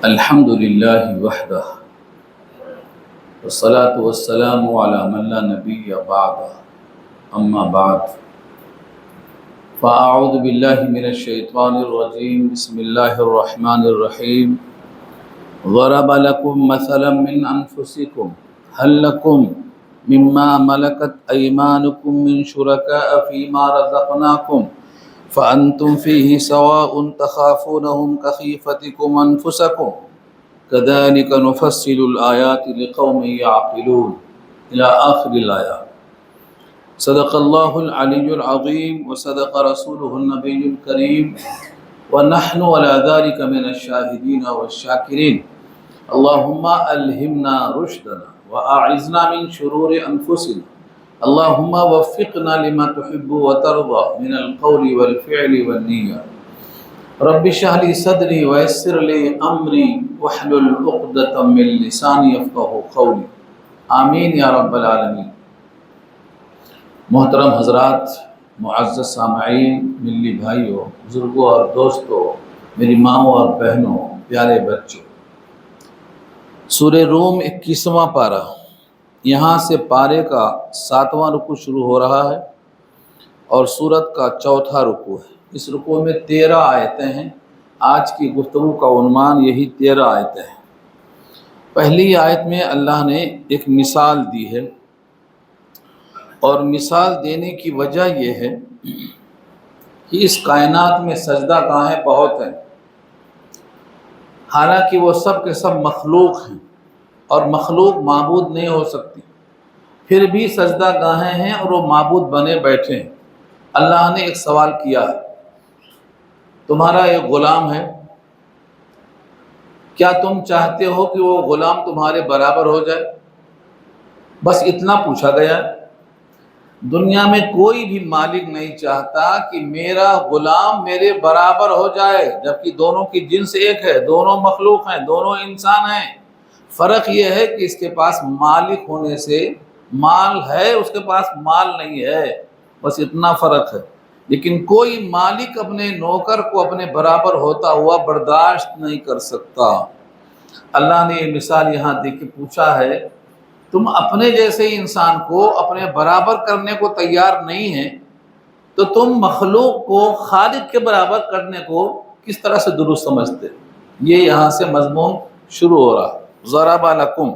الحمد للہ وحدہ والصلاة والسلام علی من لا نبی بعد اما بعد فاعوذ باللہ من الشیطان الرجیم بسم اللہ الرحمن الرحیم ضرب لکم مثلا من انفسکم هل لکم مما ملکت ایمانکم من شرکاء فیما رزقناکم فأنتم فيه سواء تخافونهم كخيفتكم أنفسكم كذلك نفصل الآيات لقوم يعقلون إلى آخر الآيات. صدق الله العلي العظيم وصدق رسوله النبي الكريم ونحن على ذلك من الشاهدين والشاكرين. اللهم ألهمنا رشدنا وأعذنا من شرور أنفسنا. اللهم وفقنا لما تحب وترضى من القول والفعل والنية. رب اشرح لي صدري ويسر لي امري واحلل عقدة من لساني يفقهوا قولي. آمین یا رب العالمین. محترم حضرات، معزز سامعین، ملی بھائیوں، بزرگوں اور دوستوں، میری ماؤں اور بہنوں، پیارے بچوں، سورہ روم 21واں پارہ، یہاں سے پارے کا 7واں رکوع شروع ہو رہا ہے اور سورت کا 4تھا رکوع ہے. اس رکوع میں 13 آیتیں ہیں. آج کی گفتگو کا عنوان یہی 13 آیتیں ہیں. پہلی آیت میں اللہ نے ایک مثال دی ہے، اور مثال دینے کی وجہ یہ ہے کہ اس کائنات میں سجدہ گاہیں بہت ہیں، حالانکہ وہ سب کے سب مخلوق ہیں اور مخلوق معبود نہیں ہو سکتی، پھر بھی سجدہ گاہیں ہیں اور وہ معبود بنے بیٹھے ہیں. اللہ نے ایک سوال کیا ہے، تمہارا ایک غلام ہے، کیا تم چاہتے ہو کہ وہ غلام تمہارے برابر ہو جائے؟ بس اتنا پوچھا گیا ہے. دنیا میں کوئی بھی مالک نہیں چاہتا کہ میرا غلام میرے برابر ہو جائے، جبکہ دونوں کی جنس ایک ہے، دونوں مخلوق ہیں، دونوں انسان ہیں. فرق یہ ہے کہ اس کے پاس مالک ہونے سے مال ہے، اس کے پاس مال نہیں ہے، بس اتنا فرق ہے. لیکن کوئی مالک اپنے نوکر کو اپنے برابر ہوتا ہوا برداشت نہیں کر سکتا. اللہ نے یہ مثال یہاں دے کے پوچھا ہے، تم اپنے جیسے انسان کو اپنے برابر کرنے کو تیار نہیں ہیں، تو تم مخلوق کو خالق کے برابر کرنے کو کس طرح سے درست سمجھتے؟ یہ یہاں سے مضمون شروع ہو رہا. ضرب لکم،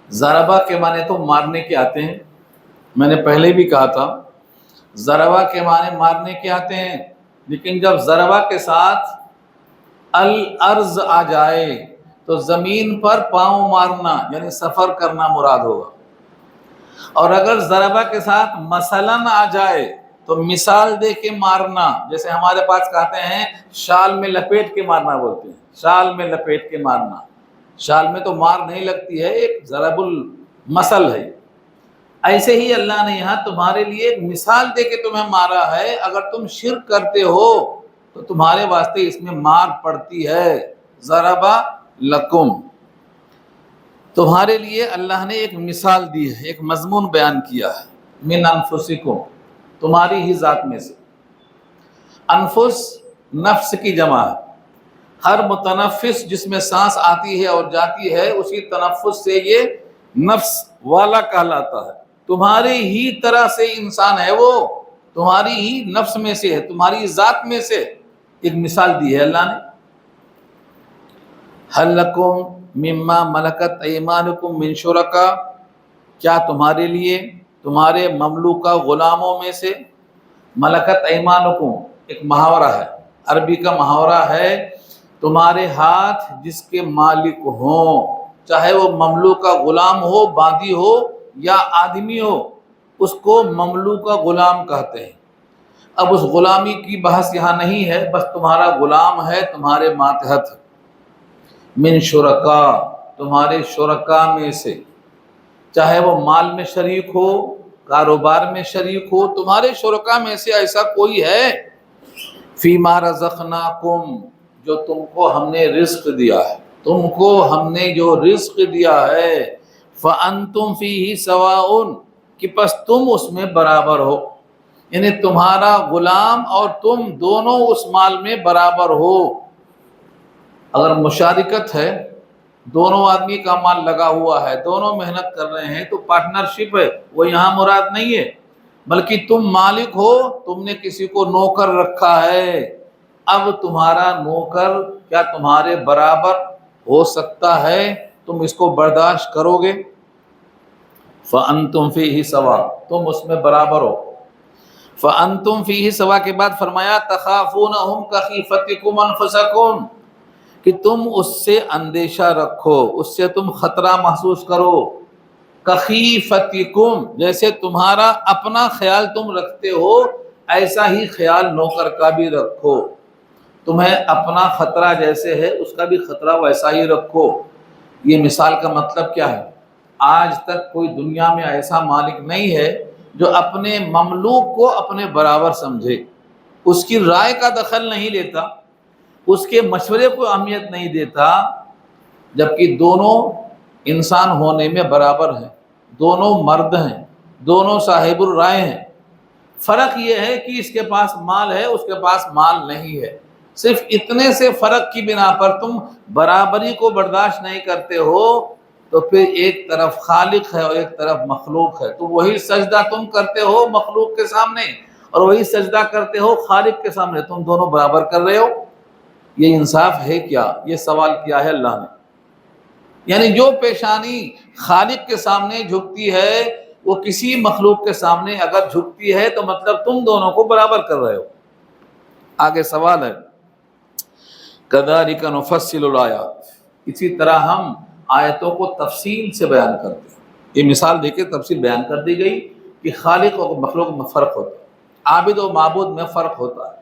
ضربہ کے معنی تو مارنے کے آتے ہیں. میں نے پہلے بھی کہا تھا ضربہ کے معنی مارنے کے آتے ہیں، لیکن جب ضربہ کے ساتھ الارض آ جائے تو زمین پر پاؤں مارنا یعنی سفر کرنا مراد ہوگا. اور اگر ضربہ کے ساتھ مثلاً آ جائے تو مثال دے کے مارنا، جیسے ہمارے پاس کہتے ہیں شال میں لپیٹ کے مارنا بولتے ہیں، شال میں لپیٹ کے مارنا. شال میں تو مار نہیں لگتی ہے، ایک ضرب المثل ہے. ایسے ہی اللہ نے یہاں تمہارے لیے ایک مثال دے کے تمہیں مارا ہے. اگر تم شرک کرتے ہو تو تمہارے واسطے اس میں مار پڑتی ہے. ضرب لکم، تمہارے لیے اللہ نے ایک مثال دی ہے، ایک مضمون بیان کیا ہے. من انفسکم، تمہاری ہی ذات میں سے. انفس نفس کی جمع ہے. ہر متنفس جس میں سانس آتی ہے اور جاتی ہے، اسی تنفس سے یہ نفس والا کہلاتا ہے. تمہاری ہی طرح سے انسان ہے، وہ تمہاری ہی نفس میں سے ہے، تمہاری ذات میں سے. ایک مثال دی ہے اللہ نے. هل لکم مما ملکت ایمانکم من شرکا، کیا تمہارے لیے تمہارے مملوکہ غلاموں میں سے، ملکت ایمانکم ایک محاورہ ہے، عربی کا محاورہ ہے، تمہارے ہاتھ جس کے مالک ہوں، چاہے وہ مملوکہ غلام ہو، باندی ہو یا آدمی ہو، اس کو مملوکہ غلام کہتے ہیں. اب اس غلامی کی بحث یہاں نہیں ہے، بس تمہارا غلام ہے، تمہارے ماتحت. من شرکا، تمہارے شرکا میں سے، چاہے وہ مال میں شریک ہو، کاروبار میں شریک ہو، تمہارے شرکا میں سے ایسا کوئی ہے. فیما رزقناکم، جو تم کو ہم نے رزق دیا ہے، تم کو ہم نے جو رزق دیا ہے. فَأَنْتُمْ فِيهِ سَوَاءٌ، کہ پس تم اس میں برابر ہو. یعنی تمہارا غلام اور تم دونوں اس مال میں برابر ہو۔ اگر مشارکت ہے، دونوں آدمی کا مال لگا ہوا ہے، دونوں محنت کر رہے ہیں، تو پارٹنرشپ ہے، وہ یہاں مراد نہیں ہے، بلکہ تم مالک ہو، تم نے کسی کو نوکر رکھا ہے، اب تمہارا نوکر کیا تمہارے برابر ہو سکتا ہے؟ تم اس کو برداشت کرو گے؟ فَأَنْتُمْ فِيهِ سَوَاءٌ، تم اس میں برابر ہو۔ فَأَنْتُمْ فِيهِ سَوَاء کے بعد فرمایا تَخَافُونَهُمْ كَخِيفَتِكُمْ أَنفُسَكُمْ، کہ تم اس سے اندیشہ رکھو، اس سے تم خطرہ محسوس کرو۔ کخیفتکم، جیسے تمہارا اپنا خیال تم رکھتے ہو، ایسا ہی خیال نوکر کا بھی رکھو۔ تمہیں اپنا خطرہ جیسے ہے اس کا بھی خطرہ ویسا ہی رکھو۔ یہ مثال کا مطلب کیا ہے؟ آج تک کوئی دنیا میں ایسا مالک نہیں ہے جو اپنے مملوک کو اپنے برابر سمجھے، اس کی رائے کا دخل نہیں لیتا، اس کے مشورے کو اہمیت نہیں دیتا، جبکہ دونوں انسان ہونے میں برابر ہیں، دونوں مرد ہیں، دونوں صاحب الرائے ہیں۔ فرق یہ ہے کہ اس کے پاس مال ہے، اس کے پاس مال نہیں ہے۔ صرف اتنے سے فرق کی بنا پر تم برابری کو برداشت نہیں کرتے ہو، تو پھر ایک طرف خالق ہے اور ایک طرف مخلوق ہے، تو وہی سجدہ تم کرتے ہو مخلوق کے سامنے اور وہی سجدہ کرتے ہو خالق کے سامنے، تم دونوں برابر کر رہے ہو۔ یہ انصاف ہے کیا؟ یہ سوال کیا ہے اللہ نے۔ یعنی جو پیشانی خالق کے سامنے جھکتی ہے وہ کسی مخلوق کے سامنے اگر جھکتی ہے تو مطلب تم دونوں کو برابر کر رہے ہو۔ آگے سوال ہے كَذَلِكَ نُفَصِّلُ الْآيَاتِ، اسی طرح ہم آیتوں کو تفصیل سے بیان کرتے ہیں۔ یہ مثال دے کے تفصیل بیان کر دی گئی کہ خالق اور مخلوق میں فرق ہوتا ہے، عابد و معبود میں فرق ہوتا ہے۔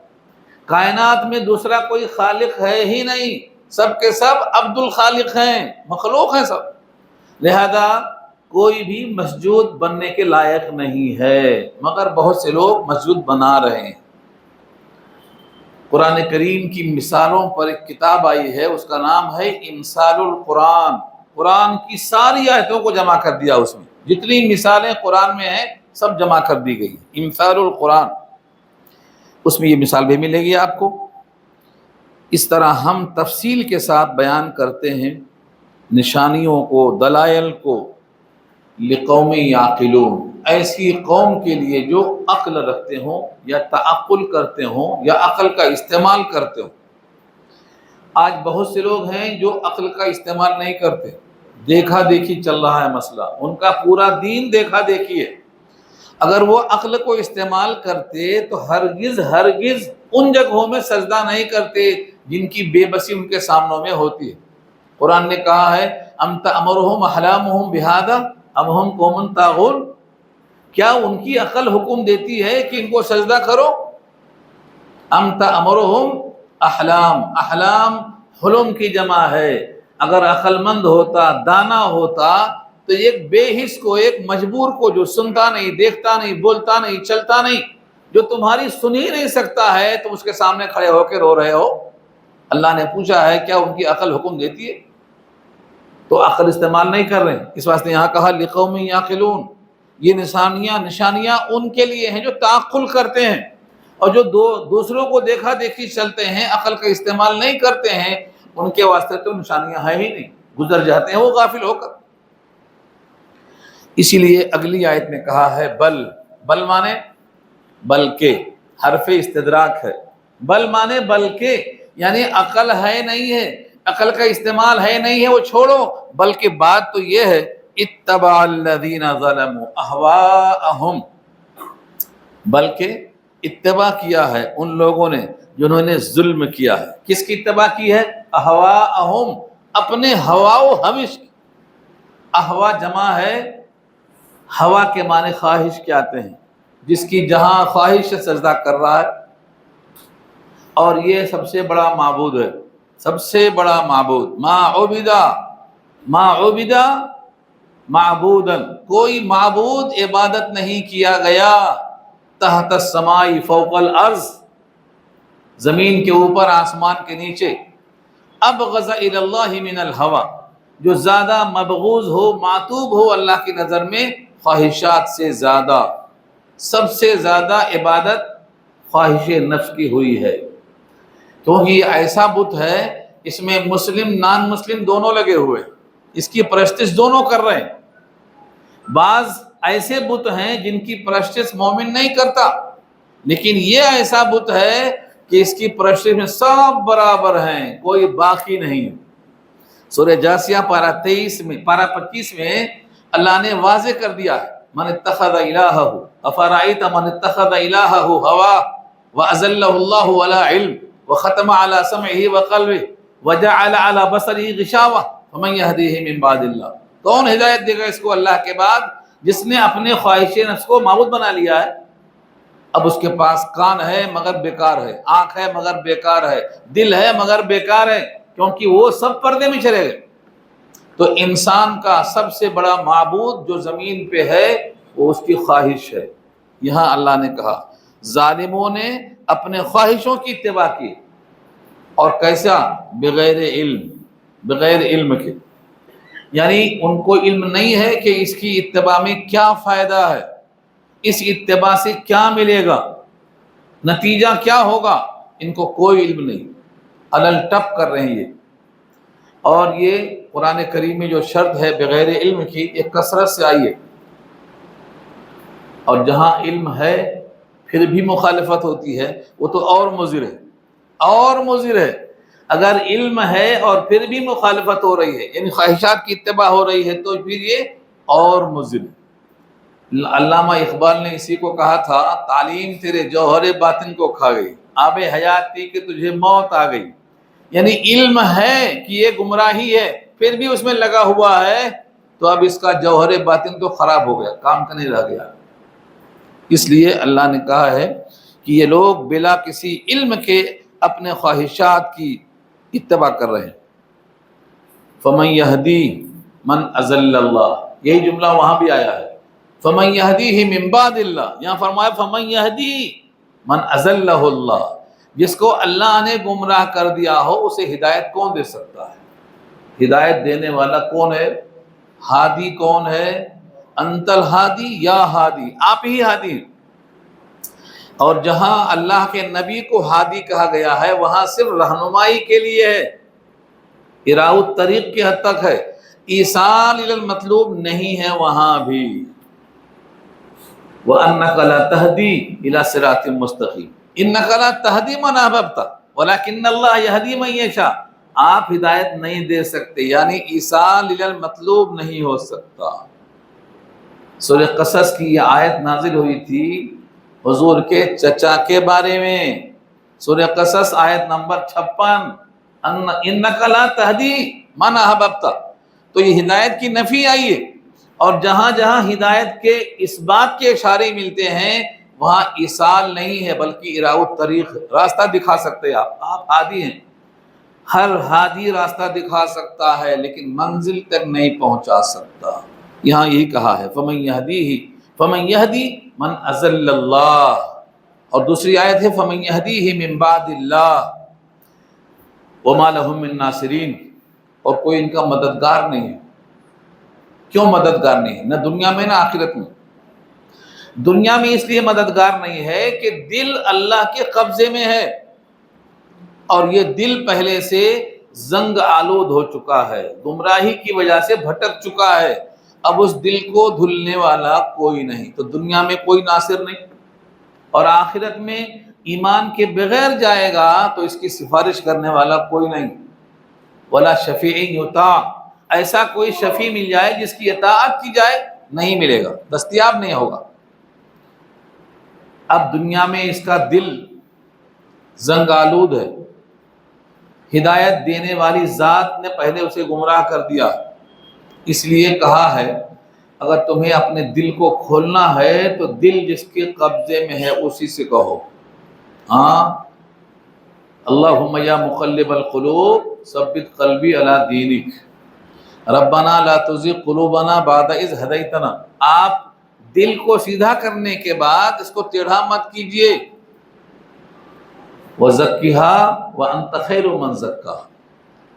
کائنات میں دوسرا کوئی خالق ہے ہی نہیں، سب کے سب عبد الخالق ہیں، مخلوق ہیں سب، لہذا کوئی بھی مسجود بننے کے لائق نہیں ہے، مگر بہت سے لوگ مسجود بنا رہے ہیں۔ قرآن کریم کی مثالوں پر ایک کتاب آئی ہے، اس کا نام ہے امثال القرآن۔ قرآن کی ساری آیتوں کو جمع کر دیا، اس میں جتنی مثالیں قرآن میں ہیں سب جمع کر دی گئی، امثال القرآن، اس میں یہ مثال بھی ملے گی آپ کو۔ اس طرح ہم تفصیل کے ساتھ بیان کرتے ہیں نشانیوں کو، دلائل کو، لقوم یعقلون، ایسی قوم کے لیے جو عقل رکھتے ہوں یا تعقل کرتے ہوں یا عقل کا استعمال کرتے ہوں۔ آج بہت سے لوگ ہیں جو عقل کا استعمال نہیں کرتے، دیکھا دیکھی چل رہا ہے مسئلہ، ان کا پورا دین دیکھا دیکھی ہے۔ اگر وہ عقل کو استعمال کرتے تو ہرگز ان جگہوں میں سجدہ نہیں کرتے جن کی بے بسی ان کے سامنوں میں ہوتی ہے۔ قرآن نے کہا ہے ام تأمرہم احلامہم بہذا ام ہم قوم طاغون، کیا ان کی عقل حکم دیتی ہے کہ ان کو سجدہ کرو؟ ام تأمرہم احلام، احلام حلم کی جمع ہے۔ اگر عقل مند ہوتا، دانا ہوتا، تو ایک بے حس کو، ایک مجبور کو جو سنتا نہیں، دیکھتا نہیں، بولتا نہیں، چلتا نہیں، جو تمہاری سن ہی نہیں سکتا ہے، تم اس کے سامنے کھڑے ہو کے رو رہے ہو۔ اللہ نے پوچھا ہے کیا ان کی عقل حکم دیتی ہے؟ تو عقل استعمال نہیں کر رہے ہیں، اس واسطے یہاں کہا لقوم یعقلون۔ یہ نشانیاں ان کے لیے ہیں جو تعقل کرتے ہیں، اور جو دوسروں کو دیکھا دیکھی چلتے ہیں، عقل کا استعمال نہیں کرتے ہیں، ان کے واسطے تو نشانیاں ہیں ہی نہیں، گزر جاتے ہیں وہ غافل ہو کر۔ اسی لیے اگلی آیت میں کہا ہے بل مانے بلکہ، حرف استدراک ہے، بل مانے بلکہ، یعنی عقل ہے نہیں ہے، عقل کا استعمال ہے نہیں ہے، وہ چھوڑو، بلکہ بات تو یہ ہے اتبع الذین ظلموا اہواءہم، بلکہ اتباع کیا ہے ان لوگوں نے جنہوں نے ظلم کیا ہے۔ کس کی اتباع کی ہے؟ اہواءہم، اپنے ہوا و ہوش کی۔ اہوا جمع ہے، ہوا کے معنی خواہش کے آتے ہیں، جس کی جہاں خواہش سے سجدہ کر رہا ہے، اور یہ سب سے بڑا معبود ہے، سب سے بڑا معبود۔ ما عبدا معبودا، کوئی معبود عبادت نہیں کیا گیا تحت السماء فوق الارض، زمین کے اوپر آسمان کے نیچے، ابغض الی اللہ من الہوی، جو زیادہ مبغوض ہو، معتوب ہو اللہ کی نظر میں خواہشات سے زیادہ۔ سب سے زیادہ عبادت خواہش نفس کی ہوئی ہے، کیونکہ یہ ایسا بت ہے اس میں مسلم نان مسلم دونوں لگے ہوئے، اس کی پرستش دونوں کر رہے ہیں۔ بعض ایسے بت ہیں جن کی پرستش مومن نہیں کرتا، لیکن یہ ایسا بت ہے کہ اس کی پرستش میں سب برابر ہیں، کوئی باقی نہیں۔ سورہ جاسیہ پارہ 25 میں اللہ نے واضح کر دیا ہے، من اتخذ الہہ افرأیت من اتخذ الہہ ہواہ واضلہ اللہ علی علم وختم علی سمعہ وقلبہ وجعل علی بصرہ غشاوہ فمن یہدیہ من بعد اللہ۔ کون ہدایت دے گا اس کو اللہ کے بعد؟ جس نے اپنے خواہش نفس کو معبود بنا لیا ہے۔ اب اس کے پاس کان ہے مگر بیکار ہے، آنکھ ہے مگر بیکار ہے، دل ہے مگر بیکار ہے، کیونکہ وہ سب پردے میں چلے گئے۔ تو انسان کا سب سے بڑا معبود جو زمین پہ ہے وہ اس کی خواہش ہے۔ یہاں اللہ نے کہا ظالموں نے اپنے خواہشوں کی اتباع کی، اور کیسا؟ بغیر علم کے، یعنی ان کو علم نہیں ہے کہ اس کی اتباع میں کیا فائدہ ہے، اس اتباع سے کیا ملے گا، نتیجہ کیا ہوگا، ان کو کوئی علم نہیں، علل ٹپ کر رہے ہیں یہ۔ اور یہ قرآن کریم میں جو شرط ہے بغیر علم کی، ایک کثرت سے آئی ہے، اور جہاں علم ہے پھر بھی مخالفت ہوتی ہے وہ تو اور مضر ہے، اور مضر ہے۔ اگر علم ہے اور پھر بھی مخالفت ہو رہی ہے، یعنی خواہشات کی اتباع ہو رہی ہے، تو پھر یہ اور مضر ہے۔ علامہ اقبال نے اسی کو کہا تھا، تعلیم تیرے جوہر باطن کو کھا گئی، آب حیات تھی کہ تجھے موت آ گئی۔ یعنی علم ہے کہ یہ گمراہی ہے، پھر بھی اس میں لگا ہوا ہے، تو اب اس کا جوہر باطن تو خراب ہو گیا، کام کا نہیں رہ گیا۔ اس لیے اللہ نے کہا ہے کہ یہ لوگ بلا کسی علم کے اپنے خواہشات کی اتباع کر رہے ہیں۔ فمن یہدی من اضل اللہ، یہی جملہ وہاں بھی آیا ہے، فمن یہدیہ من بعد اللہ، یہاں فرمایا فمن یہدی من اضلہ اللہ، جس کو اللہ نے گمراہ کر دیا ہو اسے ہدایت کون دے سکتا ہے؟ ہدایت دینے والا کون ہے؟ ہادی کون ہے؟ انت الہادی یا ہادی، آپ ہی ہادی ہیں۔ اور جہاں اللہ کے نبی کو ہادی کہا گیا ہے وہاں صرف رہنمائی کے لیے ہے، اراء الطریق کی حد تک ہے، ایصال الی المطلوب نہیں ہے وہاں بھی۔ وَأَنَّكَ لَا تَهْدِي إِلَى صِرَاطٍ مُسْتَقِيمٍ إِنَّكَ لَا تَهْدِي مَنْ أَحْبَبْتَ وَلَكِنَّ اللَّهَ يَهْدِي مَن يَشَاءُ، آپ ہدایت نہیں دے سکتے، یعنی ایصال الی المطلوب نہیں ہو سکتا۔ سورہ قصص کی یہ آیت نازل ہوئی تھی حضور کے چچا کے بارے میں، سورہ قصص آیت نمبر 56، انک لا تہدی من احببت، تو یہ ہدایت کی نفی آئی ہے۔ اور جہاں جہاں ہدایت کے اس بات کے اشارے ملتے ہیں وہاں ایصال نہیں ہے بلکہ اراء الطریق، راستہ دکھا سکتے آپ ہادی ہیں۔ ہر ہادی راستہ دکھا سکتا ہے لیکن منزل تک نہیں پہنچا سکتا۔ یہاں یہی کہا ہے فمن یہدی من اضل اللہ، اور دوسری آیت ہے فمن یہدیہ من بعد اللہ وما لہم من ناصرین، اور کوئی ان کا مددگار نہیں ہے۔ کیوں مددگار نہیں ہے؟ نہ دنیا میں نہ آخرت میں۔ دنیا میں اس لیے مددگار نہیں ہے کہ دل اللہ کے قبضے میں ہے، اور یہ دل پہلے سے زنگ آلود ہو چکا ہے، گمراہی کی وجہ سے بھٹک چکا ہے، اب اس دل کو دھلنے والا کوئی نہیں، تو دنیا میں کوئی ناصر نہیں، اور آخرت میں ایمان کے بغیر جائے گا تو اس کی سفارش کرنے والا کوئی نہیں۔ ولا شفیع یطاع، ایسا کوئی شفیع مل جائے جس کی اطاعت کی جائے، نہیں ملے گا، دستیاب نہیں ہوگا۔ اب دنیا میں اس کا دل زنگ آلود ہے، ہدایت دینے والی ذات نے پہلے اسے گمراہ کر دیا، اس لیے کہا ہے اگر تمہیں اپنے دل کو کھولنا ہے تو دل جس کے قبضے میں ہے اسی سے کہو، ہاں اللہم یا مقلب القلوب ثبت قلبی علی دینک ربنا لا تزغ قلوبنا بعد اذ ہدیتنا، آپ دل کو سیدھا کرنے کے بعد اس کو ٹیڑھا مت کیجئے۔ وَزَكِّهَا وَأَنْتَ خَيْرُ مَنْ زَكَّاهَا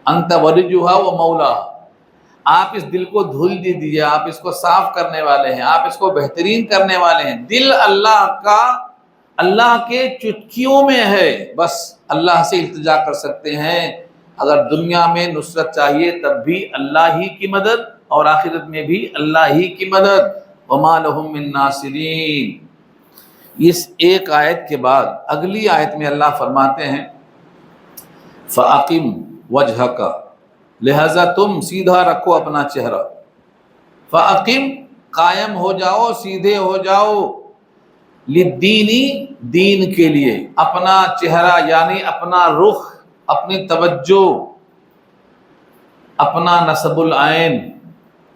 أَنْتَ وَلِيُّهَا وَمَوْلَاهَا، آپ اس دل کو دھل دیجیے، آپ اس کو صاف کرنے والے ہیں، آپ اس کو بہترین کرنے والے ہیں۔ دل اللہ کے چٹکیوں میں ہے، بس اللہ سے التجا کر سکتے ہیں۔ اگر دنیا میں نصرت چاہیے تب بھی اللہ ہی کی مدد، اور آخرت میں بھی اللہ ہی کی مدد۔ وَمَا لَهُم مِّن نَاصِرِينَ۔ اس ایک آیت کے بعد اگلی آیت میں اللہ فرماتے ہیں فَأَقِمْ وَجْهَكَ، لہذا تم سیدھا رکھو اپنا چہرہ۔ فَأَقِمْ، قائم ہو جاؤ، سیدھے ہو جاؤ، لِلدِّینِ، دین کے لیے، اپنا چہرہ یعنی اپنا رخ، اپنی توجہ، اپنا نصب العین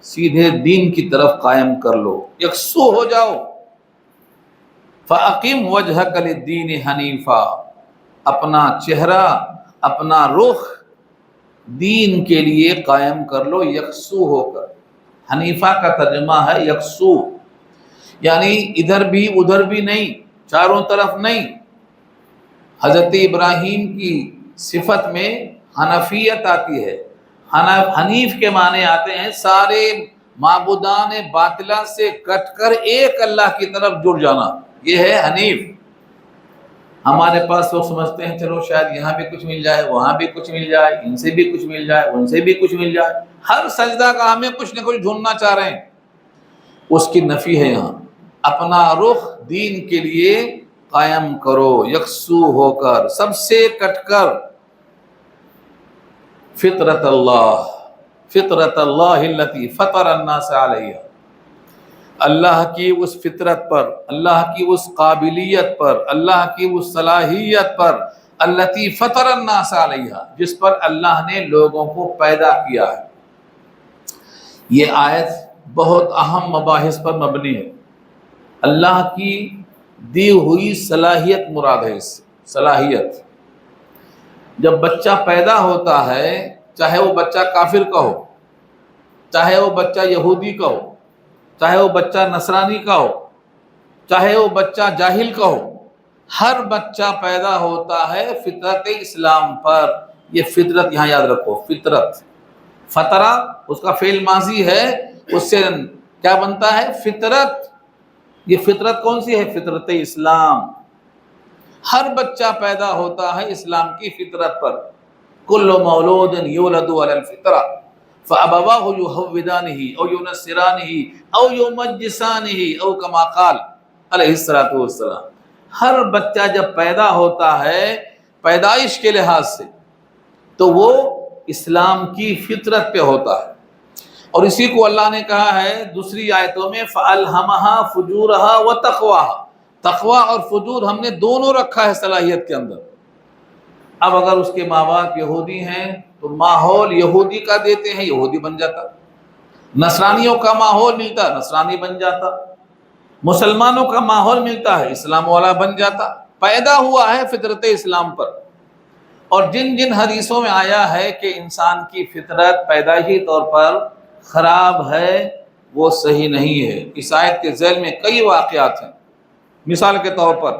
سیدھے دین کی طرف قائم کر لو، یکسو ہو جاؤ۔ فَأَقِمْ وَجْهَكَ لِلدِّینِ حَنِیفًا، اپنا چہرہ، اپنا رخ دین کے لیے قائم کر لو یکسو ہو کر۔ حنیفہ کا ترجمہ ہے یکسو، یعنی ادھر بھی ادھر بھی نہیں، چاروں طرف نہیں۔ حضرت ابراہیم کی صفت میں حنفیت آتی ہے۔ حنیف کے معنی آتے ہیں سارے معبودان باطلہ سے کٹ کر ایک اللہ کی طرف جڑ جانا، یہ ہے حنیف۔ ہمارے پاس لوگ سمجھتے ہیں چلو شاید یہاں بھی کچھ مل جائے، وہاں بھی کچھ مل جائے، ان سے بھی کچھ مل جائے، ان سے بھی کچھ مل جائے، ہر سجدہ کا ہمیں کچھ نہ کچھ ڈھونڈنا چاہ رہے ہیں، اس کی نفی ہے یہاں۔ اپنا رخ دین کے لیے قائم کرو یکسو ہو کر، سب سے کٹ کر۔ فطرت اللہ التي فطر الناس علیہا، اللہ کی اس فطرت پر، اللہ کی اس قابلیت پر، اللہ کی اس صلاحیت پر، التي فطر الناس علیہا، جس پر اللہ نے لوگوں کو پیدا کیا ہے۔ یہ آیت بہت اہم مباحث پر مبنی ہے۔ اللہ کی دی ہوئی صلاحیت مراد ہے اس سے، صلاحیت۔ جب بچہ پیدا ہوتا ہے، چاہے وہ بچہ کافر کا ہو، چاہے وہ بچہ یہودی کا ہو، چاہے وہ بچہ نصرانی کا ہو، چاہے وہ بچہ جاہل کا ہو، ہر بچہ پیدا ہوتا ہے فطرت اسلام پر۔ یہ فطرت یہاں یاد رکھو، فطرت، فطرہ اس کا فعل ماضی ہے، اس سے کیا بنتا ہے؟ فطرت۔ یہ فطرت کون سی ہے؟ فطرت اسلام۔ ہر بچہ پیدا ہوتا ہے اسلام کی فطرت پر۔ کل مولود یولد علی الفطرہ فابواہ یہودانہ او ینصرانہ او یمجسانہ او کما قال علیہ الصلوۃ والسلام۔ ہر بچہ جب پیدا ہوتا ہے پیدائش کے لحاظ سے تو وہ اسلام کی فطرت پہ ہوتا ہے، اور اسی کو اللہ نے کہا ہے دوسری آیتوں میں فَأَلْهَمَهَا فُجُورَهَا وَتَقْوَاهَا، تقوی اور فجور ہم نے دونوں رکھا ہے صلاحیت کے اندر۔ اب اگر اس کے ماں باپ یہودی ہیں تو ماحول یہودی کا دیتے ہیں، یہودی بن جاتا، نصرانیوں کا ماحول ملتا نصرانی بن جاتا، مسلمانوں کا ماحول ملتا ہے اسلام والا بن جاتا۔ پیدا ہوا ہے فطرت اسلام پر۔ اور جن جن حدیثوں میں آیا ہے کہ انسان کی فطرت پیدائشی طور پر خراب ہے وہ صحیح نہیں ہے۔ اس آیت کے ذیل میں کئی واقعات ہیں۔ مثال کے طور پر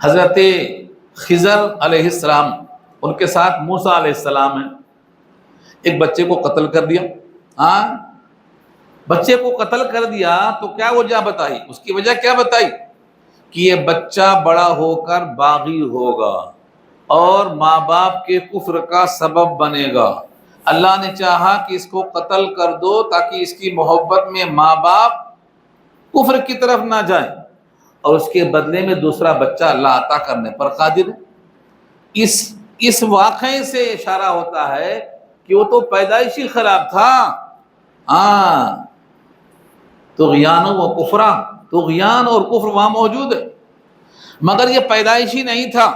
حضرت خضر علیہ السلام، ان کے ساتھ موسیٰ علیہ السلام ہیں، ایک بچے کو قتل کر دیا۔ بچے کو قتل کر دیا تو کیا وجہ بتائی؟ اس کی وجہ کیا بتائی؟ کہ یہ بچہ بڑا ہو کر باغی ہوگا اور ماں باپ کے کفر کا سبب بنے گا۔ اللہ نے چاہا کہ اس کو قتل کر دو تاکہ اس کی محبت میں ماں باپ کفر کی طرف نہ جائیں، اور اس کے بدلے میں دوسرا بچہ اللہ عطا کرنے پر قادر ہے۔ اس واقعے سے اشارہ ہوتا ہے کہ وہ تو پیدائشی خراب تھا۔ طغیان و کفرا، طغیان اور کفر وہاں موجود ہے، مگر یہ پیدائشی نہیں تھا۔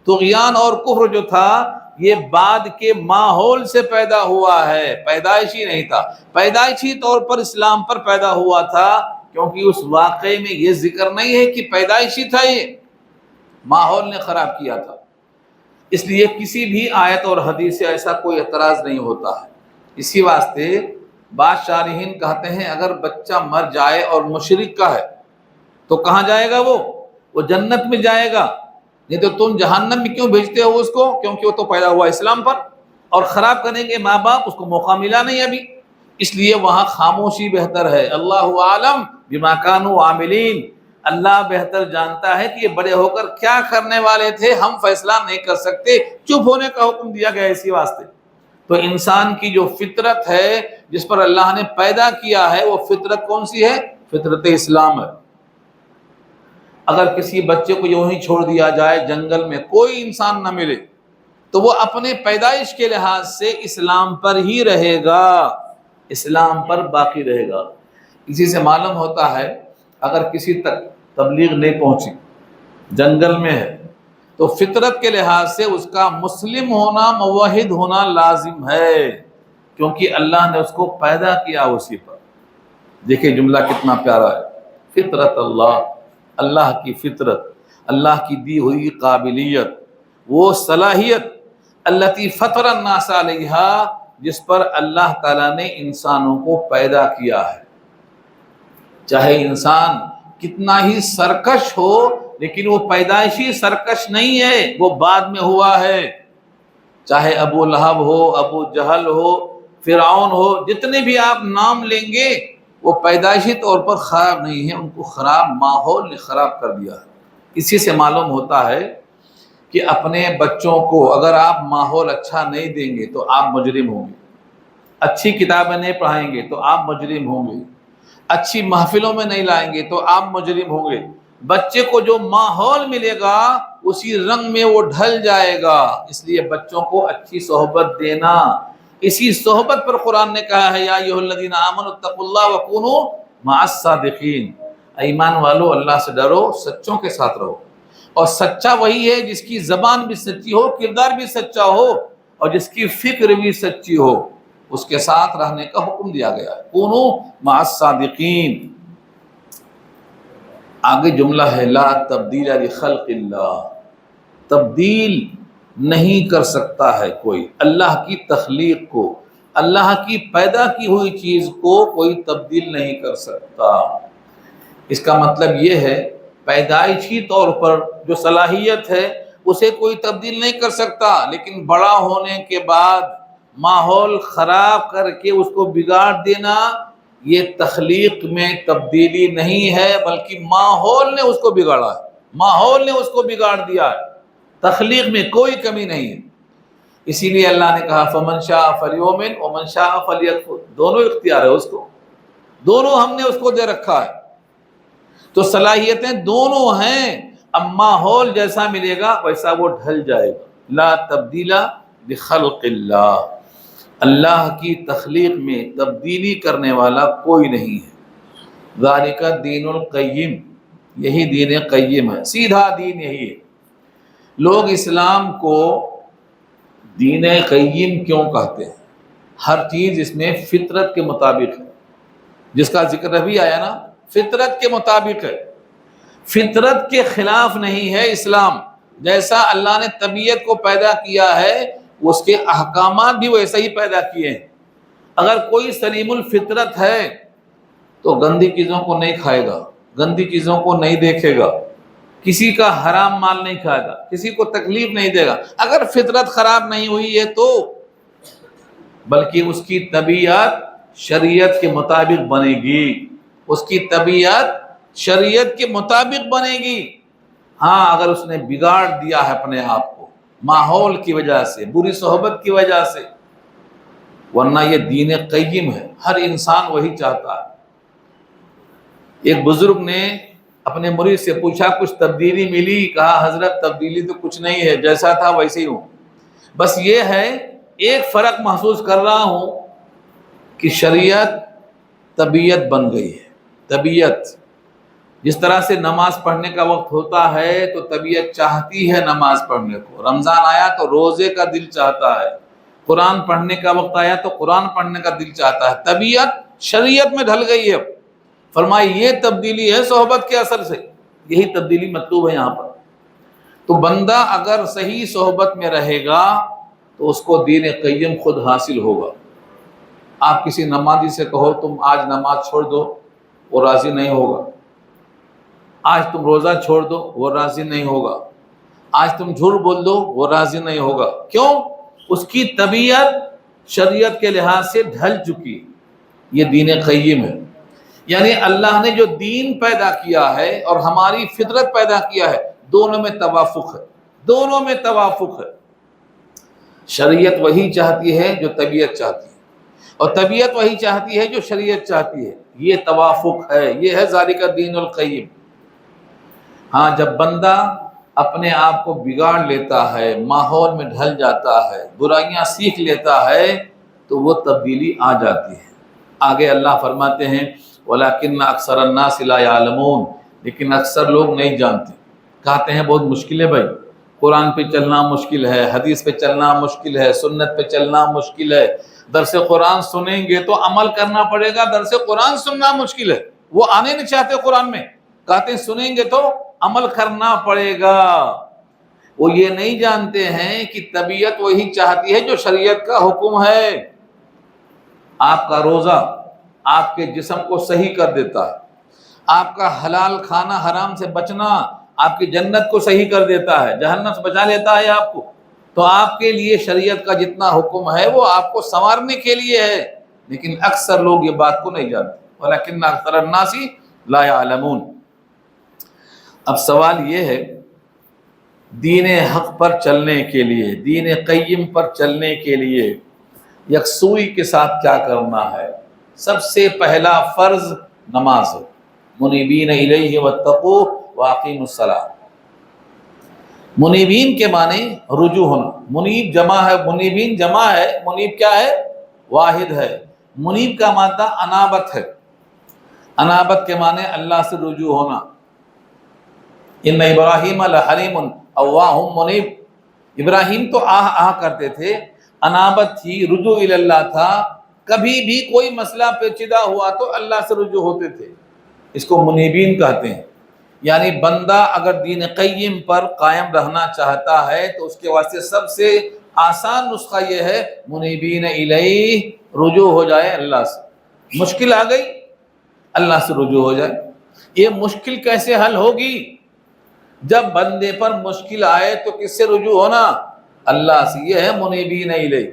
طغیان اور کفر جو تھا یہ بعد کے ماحول سے پیدا ہوا ہے، پیدائشی نہیں تھا۔ پیدائشی طور پر اسلام پر پیدا ہوا تھا، کیونکہ اس واقعے میں یہ ذکر نہیں ہے کہ پیدائشی تھا، یہ ماحول نے خراب کیا تھا۔ اس لیے کسی بھی آیت اور حدیث سے ایسا کوئی اعتراض نہیں ہوتا ہے۔ اسی واسطے بعض شارحین کہتے ہیں اگر بچہ مر جائے اور مشرک کا ہے تو کہاں جائے گا؟ وہ جنت میں جائے گا، نہیں تو تم جہنم میں کیوں بھیجتے ہو اس کو؟ کیونکہ وہ تو پیدا ہوا اسلام پر۔ اور خراب کریں گے ماں باپ، اس کو موقع ملا نہیں ابھی، اس لیے وہاں خاموشی بہتر ہے۔ اللہ عالم بما کانوا عاملین، اللہ بہتر جانتا ہے کہ یہ بڑے ہو کر کیا کرنے والے تھے، ہم فیصلہ نہیں کر سکتے، چپ ہونے کا حکم دیا گیا اسی واسطے۔ تو انسان کی جو فطرت ہے جس پر اللہ نے پیدا کیا ہے، وہ فطرت کون سی ہے؟ فطرت اسلام ہے۔ اگر کسی بچے کو یوں ہی چھوڑ دیا جائے جنگل میں، کوئی انسان نہ ملے، تو وہ اپنے پیدائش کے لحاظ سے اسلام پر ہی رہے گا، اسلام پر باقی رہے گا۔ اسی سے معلوم ہوتا ہے اگر کسی تک تبلیغ نہیں پہنچی، جنگل میں ہے، تو فطرت کے لحاظ سے اس کا مسلم ہونا، موحد ہونا لازم ہے، کیونکہ اللہ نے اس کو پیدا کیا اسی پر۔ دیکھیں جملہ کتنا پیارا ہے، فطرت اللہ، اللہ کی فطرت، اللہ کی دی ہوئی قابلیت، وہ صلاحیت، التی فطر الناس علیہا، جس پر اللہ تعالیٰ نے انسانوں کو پیدا کیا ہے۔ چاہے انسان کتنا ہی سرکش ہو، لیکن وہ پیدائشی سرکش نہیں ہے، وہ بعد میں ہوا ہے۔ چاہے ابو لہب ہو، ابو جہل ہو، فرعون ہو، جتنے بھی آپ نام لیں گے، وہ پیدائشی طور پر خراب نہیں ہے، ان کو خراب ماحول نے خراب کر دیا ہے۔ اسی سے معلوم ہوتا ہے کہ اپنے بچوں کو اگر آپ ماحول اچھا نہیں دیں گے تو آپ مجرم ہوں گے، اچھی کتابیں نہیں پڑھائیں گے تو آپ مجرم ہوں گے، اچھی محفلوں میں نہیں لائیں گے تو آپ مجرم ہوں گے۔ بچے کو جو ماحول ملے گا اسی رنگ میں وہ ڈھل جائے گا، اس لیے بچوں کو اچھی صحبت دینا۔ اسی صحبت پر قرآن نے کہا ہے، یا ایھا الذین آمنوا اتقوا اللہ وکونوا مع الصادقین، ایمان والو اللہ سے ڈرو، سچوں کے ساتھ رہو۔ اور سچا وہی ہے جس کی زبان بھی سچی ہو، کردار بھی سچا ہو، اور جس کی فکر بھی سچی ہو، اس کے ساتھ رہنے کا حکم دیا گیا ہے، کونوا مع الصادقین۔ آگے جملہ ہے، لا تبدیل لخلق اللہ، تبدیل نہیں کر سکتا ہے کوئی اللہ کی تخلیق کو، اللہ کی پیدا کی ہوئی چیز کو کوئی تبدیل نہیں کر سکتا۔ اس کا مطلب یہ ہے پیدائشی طور پر جو صلاحیت ہے اسے کوئی تبدیل نہیں کر سکتا، لیکن بڑا ہونے کے بعد ماحول خراب کر کے اس کو بگاڑ دینا، یہ تخلیق میں تبدیلی نہیں ہے، بلکہ ماحول نے اس کو بگاڑا ہے، ماحول نے اس کو بگاڑ دیا ہے، تخلیق میں کوئی کمی نہیں ہے۔ اسی لیے اللہ نے کہا فمن شاء فلیؤمن ومن شاء فلیکفر، دونوں اختیار ہے اس کو، دونوں ہم نے اس کو دے رکھا ہے، تو صلاحیتیں دونوں ہیں، اب ماحول جیسا ملے گا ویسا وہ ڈھل جائے گا۔ لا تبدیل لخلق اللہ، اللہ کی تخلیق میں تبدیلی کرنے والا کوئی نہیں ہے۔ ذالک الدین القیم، یہی دین قیم ہے، سیدھا دین یہی ہے۔ لوگ اسلام کو دین قیم کیوں کہتے ہیں؟ ہر چیز اس میں فطرت کے مطابق ہے، جس کا ذکر ابھی آیا نا، فطرت کے مطابق ہے، فطرت کے خلاف نہیں ہے اسلام۔ جیسا اللہ نے طبیعت کو پیدا کیا ہے، اس کے احکامات بھی ویسے ہی پیدا کیے ہیں۔ اگر کوئی سلیم الفطرت ہے تو گندی چیزوں کو نہیں کھائے گا، گندی چیزوں کو نہیں دیکھے گا، کسی کا حرام مال نہیں کھائے گا، کسی کو تکلیف نہیں دے گا، اگر فطرت خراب نہیں ہوئی ہے تو، بلکہ اس کی طبیعت شریعت کے مطابق بنے گی، اس کی طبیعت شریعت کے مطابق بنے گی۔ ہاں اگر اس نے بگاڑ دیا ہے اپنے آپ کو ماحول کی وجہ سے، بری صحبت کی وجہ سے، ورنہ یہ دین قیم ہے، ہر انسان وہی چاہتا ہے۔ ایک بزرگ نے اپنے مرید سے پوچھا کچھ تبدیلی ملی؟ کہا حضرت تبدیلی تو کچھ نہیں ہے، جیسا تھا ویسے ہی ہوں، بس یہ ہے ایک فرق محسوس کر رہا ہوں کہ شریعت طبیعت بن گئی ہے۔ طبیعت جس طرح سے نماز پڑھنے کا وقت ہوتا ہے تو طبیعت چاہتی ہے نماز پڑھنے کو، رمضان آیا تو روزے کا دل چاہتا ہے، قرآن پڑھنے کا وقت آیا تو قرآن پڑھنے کا دل چاہتا ہے، طبیعت شریعت میں ڈھل گئی ہے۔ فرمائی یہ تبدیلی ہے صحبت کے اثر سے، یہی تبدیلی مطلوب ہے یہاں پر۔ تو بندہ اگر صحیح صحبت میں رہے گا تو اس کو دین قیم خود حاصل ہوگا۔ آپ کسی نمازی سے کہو تم آج نماز چھوڑ دو، وہ راضی نہیں ہوگا۔ آج تم روزہ چھوڑ دو، وہ راضی نہیں ہوگا۔ آج تم جھوٹ بول دو، وہ راضی نہیں ہوگا۔ کیوں؟ اس کی طبیعت شریعت کے لحاظ سے ڈھل چکی. یہ دین قیم ہے. یعنی اللہ نے جو دین پیدا کیا ہے اور ہماری فطرت پیدا کیا ہے، دونوں میں توافق ہے، دونوں میں توافق ہے. شریعت وہی چاہتی ہے جو طبیعت چاہتی ہے، اور طبیعت وہی چاہتی ہے جو شریعت چاہتی ہے. یہ توافق ہے، یہ ہے ذالک الدین القیم. ہاں، جب بندہ اپنے آپ کو بگاڑ لیتا ہے، ماحول میں ڈھل جاتا ہے، برائیاں سیکھ لیتا ہے، تو وہ تبدیلی آ جاتی ہے. آگے اللہ فرماتے ہیں وَلَكِنَّ أَكْثَرَ النَّاسِ لَا يَعْلَمُونَ، لیکن اکثر لوگ نہیں جانتے. کہتے ہیں بہت مشکل ہے بھائی، قرآن پہ چلنا مشکل ہے، حدیث پہ چلنا مشکل ہے، سنت پہ چلنا مشکل ہے. درس قرآن سنیں گے تو عمل کرنا پڑے گا، درس قرآن سننا مشکل ہے. وہ آنے نہیں چاہتے قرآن میں، کہتے ہیں سنیں گے تو عمل کرنا پڑے گا. وہ یہ نہیں جانتے ہیں کہ طبیعت وہی چاہتی ہے جو شریعت کا حکم ہے. آپ کا روزہ آپ کے جسم کو صحیح کر دیتا ہے، آپ کا حلال کھانا حرام سے بچنا آپ کی جنت کو صحیح کر دیتا ہے، جہنم سے بچا لیتا ہے آپ کو. تو آپ کے لیے شریعت کا جتنا حکم ہے وہ آپ کو سنوارنے کے لیے ہے، لیکن اکثر لوگ یہ بات کو نہیں جانتے. وَلَكِنَّ أَكْثَرَ النَّاسِ لَا يَعْلَمُونَ. اب سوال یہ ہے، دین حق پر چلنے کے لیے، دین قیم پر چلنے کے لیے یکسوئی کے ساتھ کیا کرنا ہے؟ سب سے پہلا فرض نماز ہے. منیبین الیہ واتقوا واقیموا الصلاۃ. منیبین کے معنی رجوع ہونا. منیب جمع ہے، منیبین جمع ہے. منیب کیا ہے؟ واحد ہے. منیب کا مادہ انابت ہے. انابت کے معنی اللہ سے رجوع ہونا. ان ابراہیم لحلیم اواہ منیب. ابراہیم تو آہ آہ کرتے تھے، انابت تھی، رجوع اللہ تھا. کبھی بھی کوئی مسئلہ پیچیدہ ہوا تو اللہ سے رجوع ہوتے تھے. اس کو منیبین کہتے ہیں. یعنی بندہ اگر دین قیم پر قائم رہنا چاہتا ہے تو اس کے واسطے سب سے آسان نسخہ یہ ہے منیبین الیہ، رجوع ہو جائے اللہ سے. مشکل آ گئی، اللہ سے رجوع ہو جائے. یہ مشکل کیسے حل ہوگی؟ جب بندے پر مشکل آئے تو کس سے رجوع ہونا؟ اللہ سے. یہ ہے منیبین الیہ.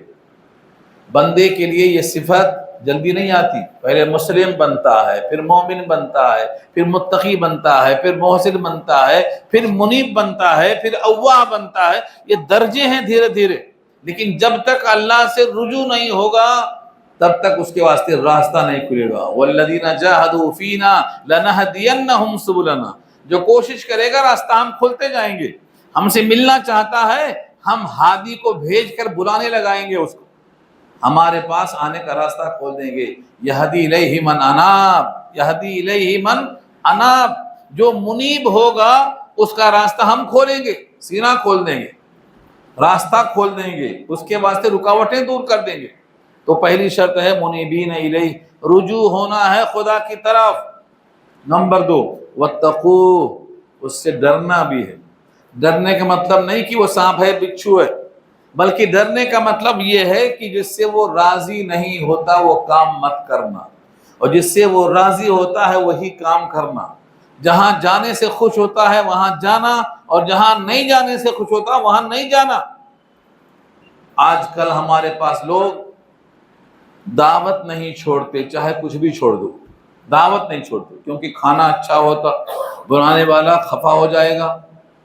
بندے کے لیے یہ صفت جلدی نہیں آتی. پہلے مسلم بنتا ہے، پھر مومن بنتا ہے، پھر متقی بنتا ہے، پھر محسن بنتا ہے، پھر منیب بنتا ہے، پھر اواہ بنتا ہے. یہ درجے ہیں دھیرے دھیرے. لیکن جب تک اللہ سے رجوع نہیں ہوگا تب تک اس کے واسطے راستہ نہیں کھلے گا. والذین جاہدوا فینا لنہدینہم سبلنا. جو کوشش کرے گا راستہ ہم کھلتے جائیں گے. ہم سے ملنا چاہتا ہے، ہم ہادی کو بھیج کر بلانے لگائیں گے، اس کو ہمارے پاس آنے کا راستہ کھول دیں گے. یہدی الیہ من اناب، یہدی الیہ من اناب. جو منیب ہوگا اس کا راستہ ہم کھولیں گے، سینہ کھول دیں گے، راستہ کھول دیں گے، اس کے واسطے رکاوٹیں دور کر دیں گے. تو پہلی شرط ہے منیبین الیہ، رجوع ہونا ہے خدا کی طرف. نمبر 2 واتقوا، اس سے ڈرنا بھی ہے. ڈرنے کا مطلب نہیں کہ وہ سانپ ہے بچھو ہے، بلکہ ڈرنے کا مطلب یہ ہے کہ جس سے وہ راضی نہیں ہوتا وہ کام مت کرنا، اور جس سے وہ راضی ہوتا ہے وہی کام کرنا. جہاں جانے سے خوش ہوتا ہے وہاں جانا، اور جہاں نہیں جانے سے خوش ہوتا وہاں نہیں جانا. آج کل ہمارے پاس لوگ دعوت نہیں چھوڑتے، چاہے کچھ بھی چھوڑ دو، دعوت نہیں چھوڑتے، کیونکہ کھانا اچھا ہوتا بنانے والا خفا ہو جائے گا.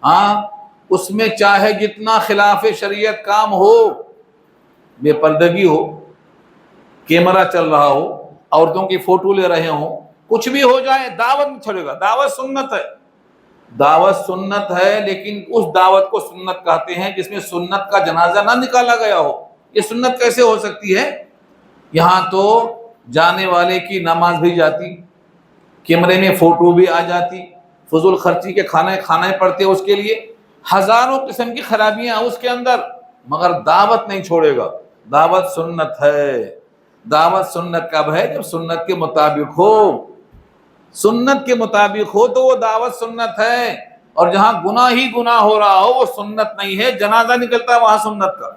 ہاں، اس میں چاہے جتنا خلاف شریعت کام ہو، بے پردگی ہو، کیمرہ چل رہا ہو، عورتوں کی فوٹو لے رہے ہوں، کچھ بھی ہو جائے دعوت نہیں چھوڑے گا. دعوت سنت ہے، دعوت سنت ہے، لیکن اس دعوت کو سنت کہتے ہیں جس میں سنت کا جنازہ نہ نکالا گیا ہو. یہ سنت کیسے ہو سکتی ہے؟ یہاں تو جانے والے کی نماز بھی جاتی، کیمرے میں فوٹو بھی آ جاتی، فضول خرچی کے کھانے پڑتے اس کے لیے، ہزاروں قسم کی خرابیاں اس کے اندر، مگر دعوت نہیں چھوڑے گا. دعوت سنت ہے. دعوت سنت کب ہے؟ جب سنت کے مطابق ہو. سنت کے مطابق ہو تو وہ دعوت سنت ہے. اور جہاں گناہ ہی گناہ ہو رہا ہو وہ سنت نہیں ہے، جنازہ نکلتا ہے وہاں سنت کا.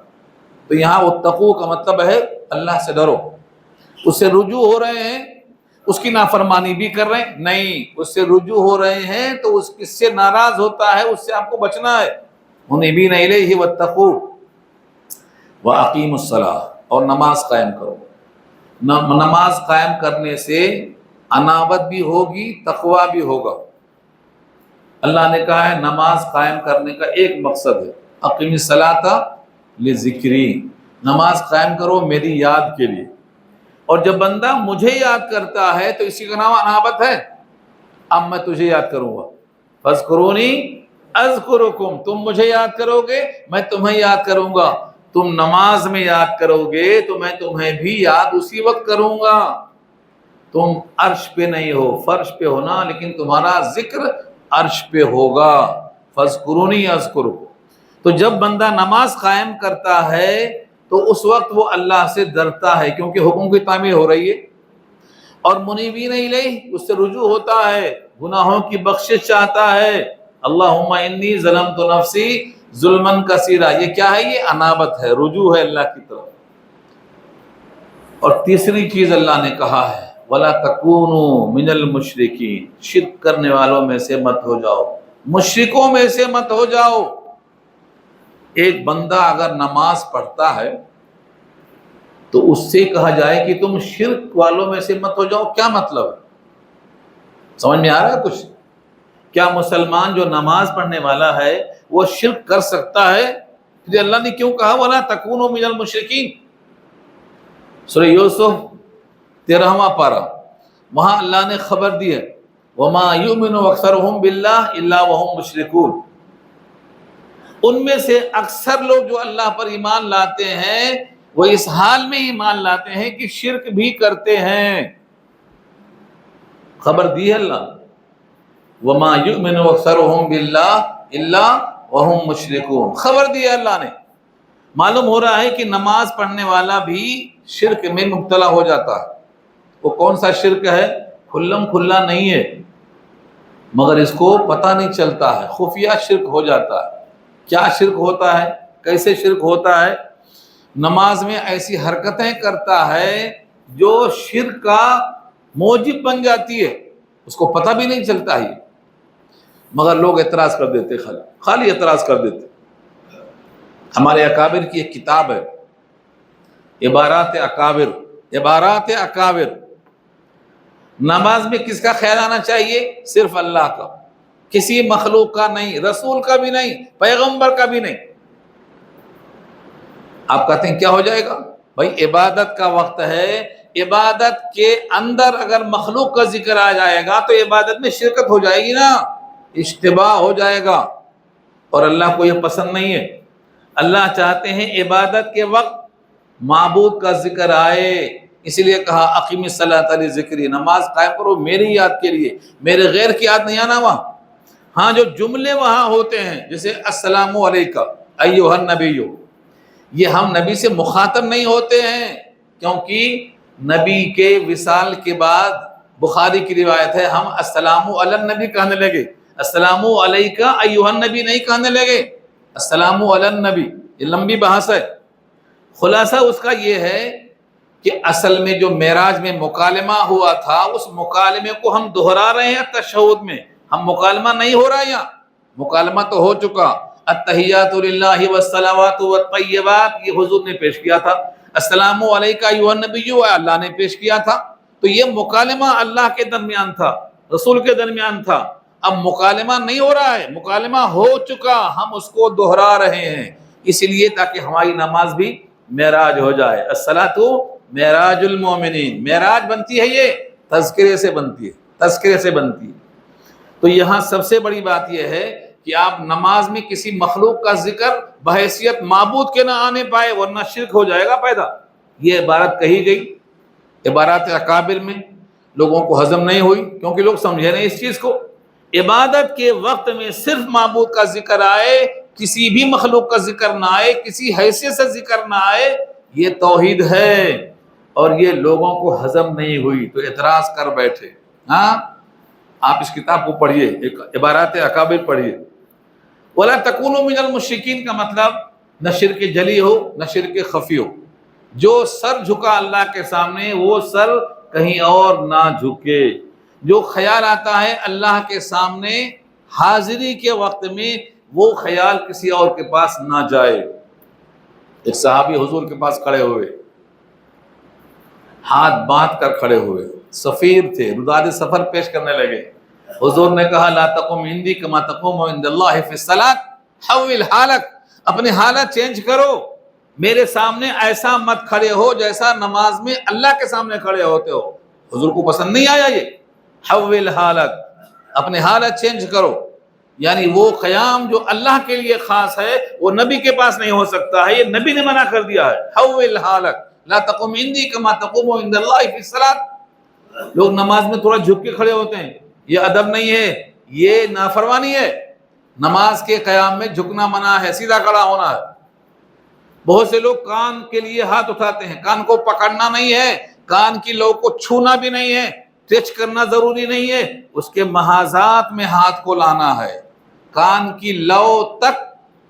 تو یہاں واتقوا کا مطلب ہے اللہ سے ڈرو. اس سے رجوع ہو رہے ہیں، اس کی نافرمانی بھی کر رہے ہیں نہیں، اس سے رجوع ہو رہے ہیں تو اس سے ناراض ہوتا ہے، اس سے آپ کو بچنا ہے. منیبین الیہ واتقوا. وَأَقِيمُوا الصَّلَاةَ، اور نماز قائم کرو۔ نماز قائم کرنے سے انابت بھی ہوگی، تقویٰ بھی ہوگا۔ اللہ نے کہا ہے نماز قائم کرنے کا ایک مقصد ہے، اقیم الصلاۃ لذکری، نماز قائم کرو میری یاد کے لیے۔ اور جب بندہ مجھے یاد کرتا ہے تو اسی کا نام انابت ہے۔ اب میں تجھے یاد کروں گا، فاذکرونی اذکرکم، تم مجھے یاد کرو گے میں تمہیں یاد کروں گا۔ تم نماز میں یاد کرو گے تو میں تمہیں بھی یاد اسی وقت کروں گا۔ تم عرش پہ نہیں ہو، فرش پہ ہونا، لیکن تمہارا ذکر عرش پہ ہوگا۔ فاذکرونی اذکرکم۔ تو جب بندہ نماز قائم کرتا ہے تو اس وقت وہ اللہ سے ڈرتا ہے، کیونکہ حکم کی تعمیل ہو رہی ہے، اور منیبین الیہ، اس سے رجوع ہوتا ہے، گناہوں کی بخشش چاہتا ہے۔ اللہم انی ظلمت نفسی ظلما کثیرا، یہ کیا ہے؟ یہ انابت ہے، رجوع ہے اللہ کی طرف۔ اور تیسری چیز اللہ نے کہا ہے وَلَا تَكُونُوا مِنَ الْمُشْرِكِينَ، شرک کرنے والوں میں سے مت ہو جاؤ، مشرکوں میں سے مت ہو جاؤ۔ ایک بندہ اگر نماز پڑھتا ہے تو اس سے کہا جائے کہ تم شرک والوں میں سے مت ہو جاؤ، کیا مطلب ہے؟ سمجھ میں آ رہا ہے کچھ؟ کیا مسلمان جو نماز پڑھنے والا ہے وہ شرک کر سکتا ہے؟ کہ اللہ نے کیوں کہا وَلَا تَكُونُوا مِنَ الْمُشْرِكِينَ؟ سورہ یوسف 13واں پارہ، وہاں اللہ نے خبر دی ہے وَمَا يُؤْمِنُ أَكْثَرُهُمْ بِاللَّهِ إِلَّا وَهُمْ مُشْرِكُونَ، ان میں سے اکثر لوگ جو اللہ پر ایمان لاتے ہیں وہ اس حال میں ایمان لاتے ہیں کہ شرک بھی کرتے ہیں۔ خبر دی ہے اللہ، وَمَا يُؤْمِنُ أَكْثَرُهُمْ بِاللَّهِ إِلَّا وَهُمْ مُشْرِكُونَ، خبر دی ہے اللہ نے۔ معلوم ہو رہا ہے کہ نماز پڑھنے والا بھی شرک میں مبتلا ہو جاتا ہے۔ وہ کون سا شرک ہے؟ کھلم کھلا نہیں ہے، مگر اس کو پتہ نہیں چلتا ہے، خفیہ شرک ہو جاتا ہے۔ کیا شرک ہوتا ہے؟ کیسے شرک ہوتا ہے؟ نماز میں ایسی حرکتیں کرتا ہے جو شرک کا موجب بن جاتی ہے، اس کو پتہ بھی نہیں چلتا ہے، مگر لوگ اعتراض کر دیتے، خالی اعتراض کر دیتے۔ ہمارے اکابر کی ایک کتاب ہے عبارات اکابر، عبارات اکابر۔ نماز میں کس کا خیال آنا چاہیے؟ صرف اللہ کا، کسی مخلوق کا نہیں، رسول کا بھی نہیں، پیغمبر کا بھی نہیں۔ آپ کہتے ہیں کیا ہو جائے گا؟ بھائی عبادت کا وقت ہے، عبادت کے اندر اگر مخلوق کا ذکر آ جائے گا تو عبادت میں شرکت ہو جائے گی نا، اشتباہ ہو جائے گا، اور اللہ کو یہ پسند نہیں ہے۔ اللہ چاہتے ہیں عبادت کے وقت معبود کا ذکر آئے، اس لیے کہا اقیم الصلاۃ لذکری، نماز قائم کرو میری یاد کے لیے، میرے غیر کی یاد نہیں آنا وہاں۔ ہاں جو جملے وہاں ہوتے ہیں جیسے السلام علیکم ایھا النبی، یہ ہم نبی سے مخاطب نہیں ہوتے ہیں، کیونکہ نبی کے وصال کے بعد بخاری کی روایت ہے ہم السلام علی النبی کہنے لگے، السلام علیکہ ایھا النبی نہیں کہنے لگے، السلام علی النبی۔ یہ لمبی بحث ہے، خلاصہ اس کا یہ ہے کہ اصل میں جو معراج میں مکالمہ ہوا تھا اس مکالمے کو ہم دہرا رہے ہیں تشہد میں، ہم مکالمہ نہیں ہو رہا یہاں، مکالمہ تو ہو چکا، التحیات للہ والصلوات والطیبات یہ حضور نے پیش کیا تھا، السلام علیکہ ایھا النبی اللہ نے پیش کیا تھا، تو یہ مکالمہ اللہ کے درمیان تھا، رسول کے درمیان تھا۔ اب مکالمہ نہیں ہو رہا ہے، مکالمہ ہو چکا، ہم اس کو دہرا رہے ہیں، اس لیے تاکہ ہماری نماز بھی معراج ہو جائے۔ الصلاۃ معراج المومنین، معراج بنتی ہے یہ تذکرے سے بنتی ہے، تذکرے سے بنتی ہے۔ تو یہاں سب سے بڑی بات یہ ہے کہ آپ نماز میں کسی مخلوق کا ذکر بحیثیت معبود کے نہ آنے پائے، ورنہ شرک ہو جائے گا پیدا۔ یہ عبارت کہی گئی عبارات اکابر میں، لوگوں کو ہضم نہیں ہوئی کیونکہ لوگ سمجھے نہیں اس چیز کو۔ عبادت کے وقت میں صرف معبود کا ذکر آئے، کسی بھی مخلوق کا ذکر نہ آئے، کسی حیثیت سے ذکر نہ آئے، یہ توحید ہے، اور یہ لوگوں کو ہضم نہیں ہوئی تو اعتراض کر بیٹھے۔ ہاں آپ اس کتاب کو پڑھیے، عبارات اکابر پڑھیے۔ وَلَا تَكُونُوا مِنَ الْمُشْرِكِينَ کا مطلب نہ شرک جلی ہو نہ شرک خفی ہو، جو سر جھکا اللہ کے سامنے وہ سر کہیں اور نہ جھکے، جو خیال آتا ہے اللہ کے سامنے حاضری کے وقت میں وہ خیال کسی اور کے پاس نہ جائے۔ ایک صحابی حضور کے پاس کھڑے ہوئے، ہاتھ باندھ کر کھڑے ہوئے، سفیر تھے، رداد سفر پیش کرنے لگے۔ حضور نے کہا لا تقم عندی کما تقوم عند اللہ فی الصلاۃ، حول حالک، اپنی حالت چینج کرو، میرے سامنے ایسا مت کھڑے ہو جیسا نماز میں اللہ کے سامنے کھڑے ہوتے ہو۔ حضور کو پسند نہیں آیا یہ، حول حالک، اپنی حالت چینج کرو، یعنی وہ قیام جو اللہ کے لیے خاص ہے وہ نبی کے پاس نہیں ہو سکتا ہے، یہ نبی نے منع کر دیا ہے۔ حول حالک لا تقم عندی کما تقوم عند اللہ فی الصلاۃ۔ لوگ نماز میں تھوڑا جھک کے کھڑے ہوتے ہیں، یہ ادب نہیں ہے، یہ نافرمانی ہے۔ نماز کے قیام میں جھکنا منع ہے، سیدھا کھڑا ہونا ہے۔ بہت سے لوگ کان کے لیے ہاتھ اٹھاتے ہیں، کان کو پکڑنا نہیں ہے، کان کی لو کو چھونا بھی نہیں ہے، ٹچ کرنا ضروری نہیں ہے، اس کے محاذات میں ہاتھ کو لانا ہے، کان کی لو تک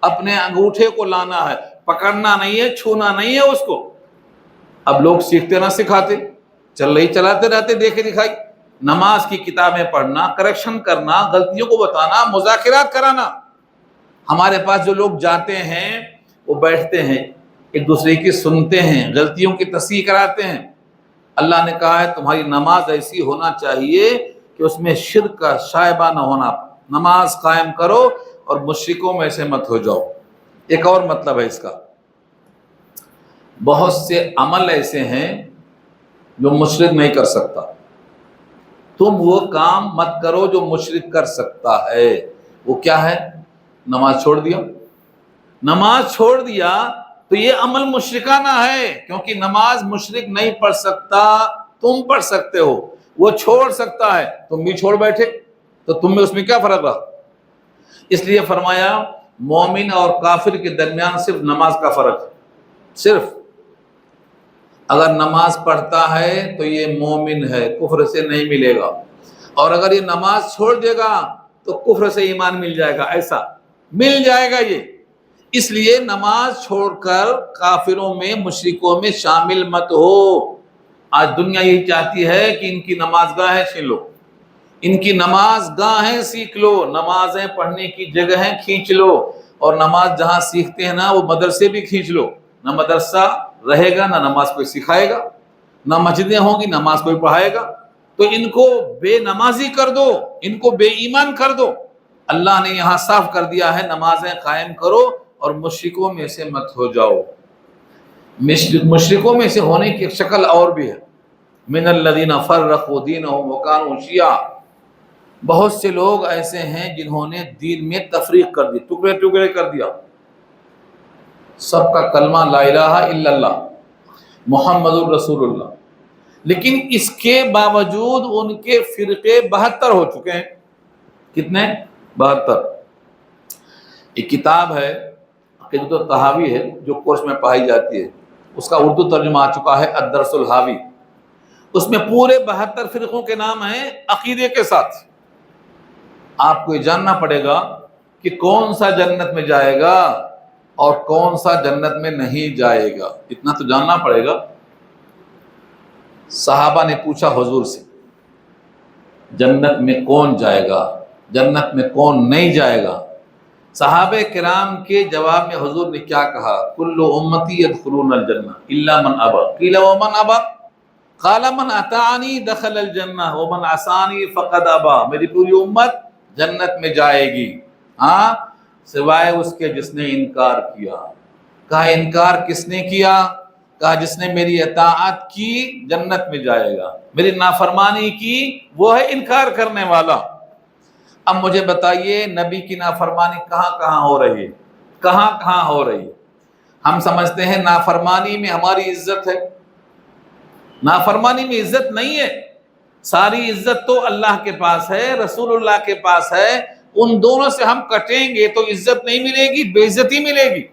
اپنے انگوٹھے کو لانا ہے، پکڑنا نہیں ہے، چھونا نہیں ہے اس کو۔ اب لوگ سیکھتے نہ سکھاتے، چلاتے رہتے دیکھے دکھائی۔ نماز کی کتابیں پڑھنا، کریکشن کرنا، غلطیوں کو بتانا، مذاکرات کرانا۔ ہمارے پاس جو لوگ جاتے ہیں وہ بیٹھتے ہیں، ایک دوسرے کی سنتے ہیں، غلطیوں کی تصحیح کراتے ہیں۔ اللہ نے کہا ہے تمہاری نماز ایسی ہونا چاہیے کہ اس میں شرک کا شائبہ نہ ہونا۔ نماز قائم کرو اور مشرکوں میں سے مت ہو جاؤ۔ ایک اور مطلب ہے اس کا، بہت سے عمل ایسے ہیں جو مشرک نہیں کر سکتا، تم وہ کام مت کرو جو مشرک کر سکتا ہے۔ وہ کیا ہے؟ نماز چھوڑ دیا، نماز چھوڑ دیا تو یہ عمل مشرکانہ ہے، کیونکہ نماز مشرک نہیں پڑھ سکتا، تم پڑھ سکتے ہو، وہ چھوڑ سکتا ہے، تم بھی چھوڑ بیٹھے، تو تم میں اس میں کیا فرق رہا؟ اس لیے فرمایا مومن اور کافر کے درمیان صرف نماز کا فرق ہے، صرف۔ اگر نماز پڑھتا ہے تو یہ مومن ہے، کفر سے نہیں ملے گا، اور اگر یہ نماز چھوڑ دے گا تو کفر سے ایمان مل جائے گا، ایسا مل جائے گا یہ۔ اس لیے نماز چھوڑ کر کافروں میں، مشرکوں میں شامل مت ہو۔ آج دنیا یہی چاہتی ہے کہ ان کی نماز گاہیں چھین لو، ان کی نماز گاہیں سیکھ لو، نمازیں پڑھنے کی جگہیں کھینچ لو، اور نماز جہاں سیکھتے ہیں نا وہ مدرسے بھی کھینچ لو۔ نہ مدرسہ رہے گا، نہ نماز کوئی سکھائے گا، نہ مسجدیں ہوں گی، نماز کوئی پڑھائے گا۔ تو ان کو بے نمازی کر دو، ان کو بے ایمان کر دو۔ اللہ نے یہاں صاف کر دیا ہے نمازیں قائم کرو اور مشرکوں میں سے مت ہو جاؤ۔ مشرکوں میں سے ہونے کی ایک شکل اور بھی ہے، من الذین فرقوا دینہم وکانوا شیعا۔ بہت سے لوگ ایسے ہیں جنہوں نے دین میں تفریق کر دی، ٹکڑے ٹکڑے کر دیا۔ سب کا کلمہ لا الہ الا اللہ محمد الرسول اللہ، لیکن اس کے باوجود ان کے فرقے 72 ہو چکے ہیں۔ کتنے؟ 72۔ ایک کتاب ہے عقیدۃ الطحاوی ہے جو کورس میں پڑھائی جاتی ہے، اس کا اردو ترجمہ آ چکا ہے الدرس الحاوی۔ اس میں پورے 72 فرقوں کے نام ہیں عقیدے کے ساتھ۔ آپ کو یہ جاننا پڑے گا کہ کون سا جنت میں جائے گا اور کون سا جنت میں نہیں جائے گا، اتنا تو جاننا پڑے گا۔ صحابہ نے پوچھا حضور سے جنت میں کون جائے گا، جنت میں کون نہیں جائے گا؟ صحابہ کرام کے جواب میں حضور نے کیا کہا؟ کل امتی یدخلون الجنہ الا من ابى، قیل ومن ابى؟ قال من اطاعنی دخل الجنہ ومن عصانی فقد ابى۔ میری پوری امت جنت میں جائے گی، ہاں سوائے اس کے جس نے انکار کیا۔ کہا انکار کس نے کیا؟ کہا جس نے میری اطاعت کی جنت میں جائے گا، میری نافرمانی کی وہ ہے انکار کرنے والا۔ اب مجھے بتائیے نبی کی نافرمانی کہاں کہاں ہو رہی ہے؟ کہاں کہاں ہو رہی ہے؟ ہم سمجھتے ہیں نافرمانی میں ہماری عزت ہے، نافرمانی میں عزت نہیں ہے۔ ساری عزت تو اللہ کے پاس ہے، رسول اللہ کے پاس ہے، ان دونوں سے ہم کٹیں گے تو عزت نہیں ملے گی، بے عزتی ملے گی۔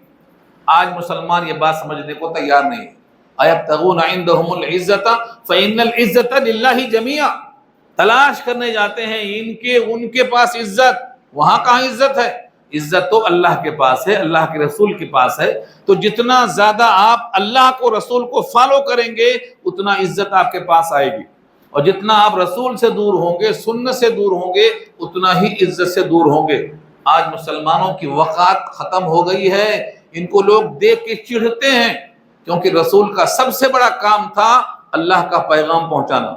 آج مسلمان یہ بات سمجھنے کو تیار نہیں ہے۔ ایبتغون عندهم العزت فإن العزت للہ جمیعا۔ تلاش کرنے جاتے ہیں ان کے پاس عزت، وہاں کہاں عزت ہے؟ عزت تو اللہ کے پاس ہے، اللہ کے رسول کے پاس ہے۔ تو جتنا زیادہ آپ اللہ کو، رسول کو فالو کریں گے اتنا عزت آپ کے پاس آئے گی، اور جتنا آپ رسول سے دور ہوں گے، سنت سے دور ہوں گے، اتنا ہی عزت سے دور ہوں گے۔ آج مسلمانوں کی وقات ختم ہو گئی ہے، ان کو لوگ دیکھ کے چڑھتے ہیں، کیونکہ رسول کا سب سے بڑا کام تھا اللہ کا پیغام پہنچانا،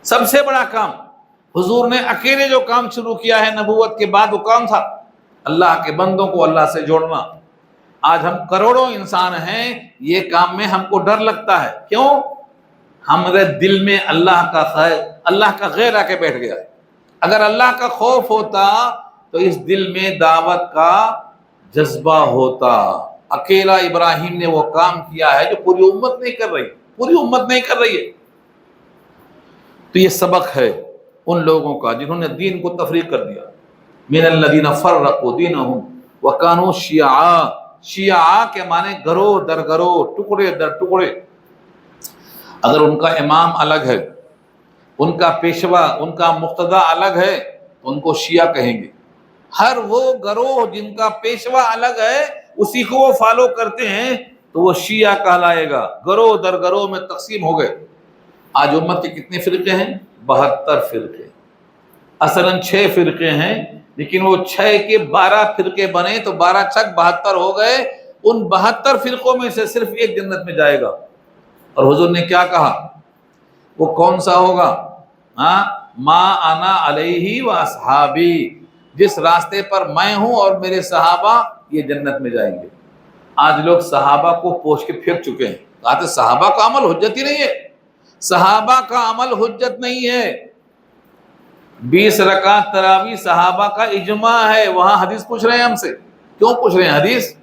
سب سے بڑا کام۔ حضور نے اکیلے جو کام شروع کیا ہے نبوت کے بعد، وہ کام تھا اللہ کے بندوں کو اللہ سے جوڑنا۔ آج ہم کروڑوں انسان ہیں، یہ کام میں ہم کو ڈر لگتا ہے، کیوں؟ ہمارے دل میں اللہ کا غیر آ کے بیٹھ گیا ہے۔ اگر اللہ کا خوف ہوتا تو اس دل میں دعوت کا جذبہ ہوتا۔ اکیلا ابراہیم نے وہ کام کیا ہے جو پوری امت نہیں کر رہی ہے۔ تو یہ سبق ہے ان لوگوں کا جنہوں نے دین کو تفریق کر دیا۔ من الذین فرقوا دینہم وکانوا شیعا، شیعا کے معنی گروہ در گروہ، ٹکڑے در ٹکڑے۔ اگر ان کا امام الگ ہے، ان کا پیشوا، ان کا مقتدی الگ ہے تو ان کو شیعہ کہیں گے۔ ہر وہ گروہ جن کا پیشوا الگ ہے اسی کو وہ فالو کرتے ہیں تو وہ شیعہ کہلائے گا۔ گروہ در گروہ میں تقسیم ہو گئے۔ آج امت کے کتنے فرقے ہیں؟ 72 فرقے۔ اصلاً 6 فرقے ہیں، لیکن وہ 6 کے 12 فرقے بنے تو 12 چھک 72 ہو گئے۔ ان 72 فرقوں میں سے صرف ایک جنت میں جائے گا۔ اور حضور نے کیا کہا؟ وہ کون سا ہوگا؟ ما انا علیہ و اصحابی، جس راستے پر میں ہوں اور میرے صحابہ، یہ جنت میں جائیں گے۔ آج لوگ صحابہ کو پوچھ کے پھر چکے ہیں، کہتے صحابہ کا عمل حجت ہی نہیں ہے۔ صحابہ کا عمل حجت نہیں ہے۔ 20 رکعت تراویح صحابہ کا اجماع ہے، وہاں حدیث پوچھ رہے ہیں ہم سے، کیوں پوچھ رہے ہیں حدیث؟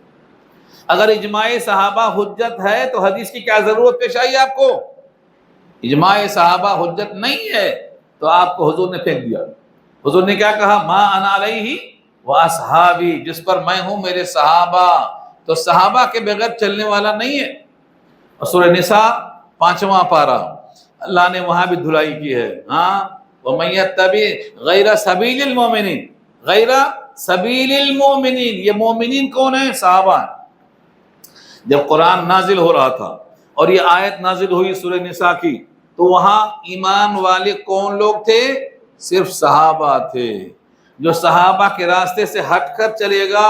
اگر اجماع صحابہ حجت ہے تو حدیث کی کیا ضرورت پیش آئی آپ کو؟ اجماع صحابہ حجت نہیں ہے تو آپ کو حضور نے پھینک دیا۔ حضور نے کیا کہا؟ ما انا علیہ و اصحابی، جس پر میں ہوں میرے صحابہ۔ تو صحابہ کے بغیر چلنے والا نہیں ہے۔ اور سورہ نساء 5واں پارہ، اللہ نے وہاں بھی دھلائی کی ہے۔ وَمَن يَتَّبِعْ غَيْرَ سَبِيلِ الْمُؤْمِنِينَ، غیر سبیل المؤمنین، یہ مومنین کون ہیں؟ صحابہ ہیں۔ جب قرآن نازل ہو رہا تھا اور یہ آیت نازل ہوئی سورہ نساء کی، تو وہاں ایمان والے کون لوگ تھے؟ صرف صحابہ تھے۔ جو صحابہ کے راستے سے ہٹ کر چلے گا،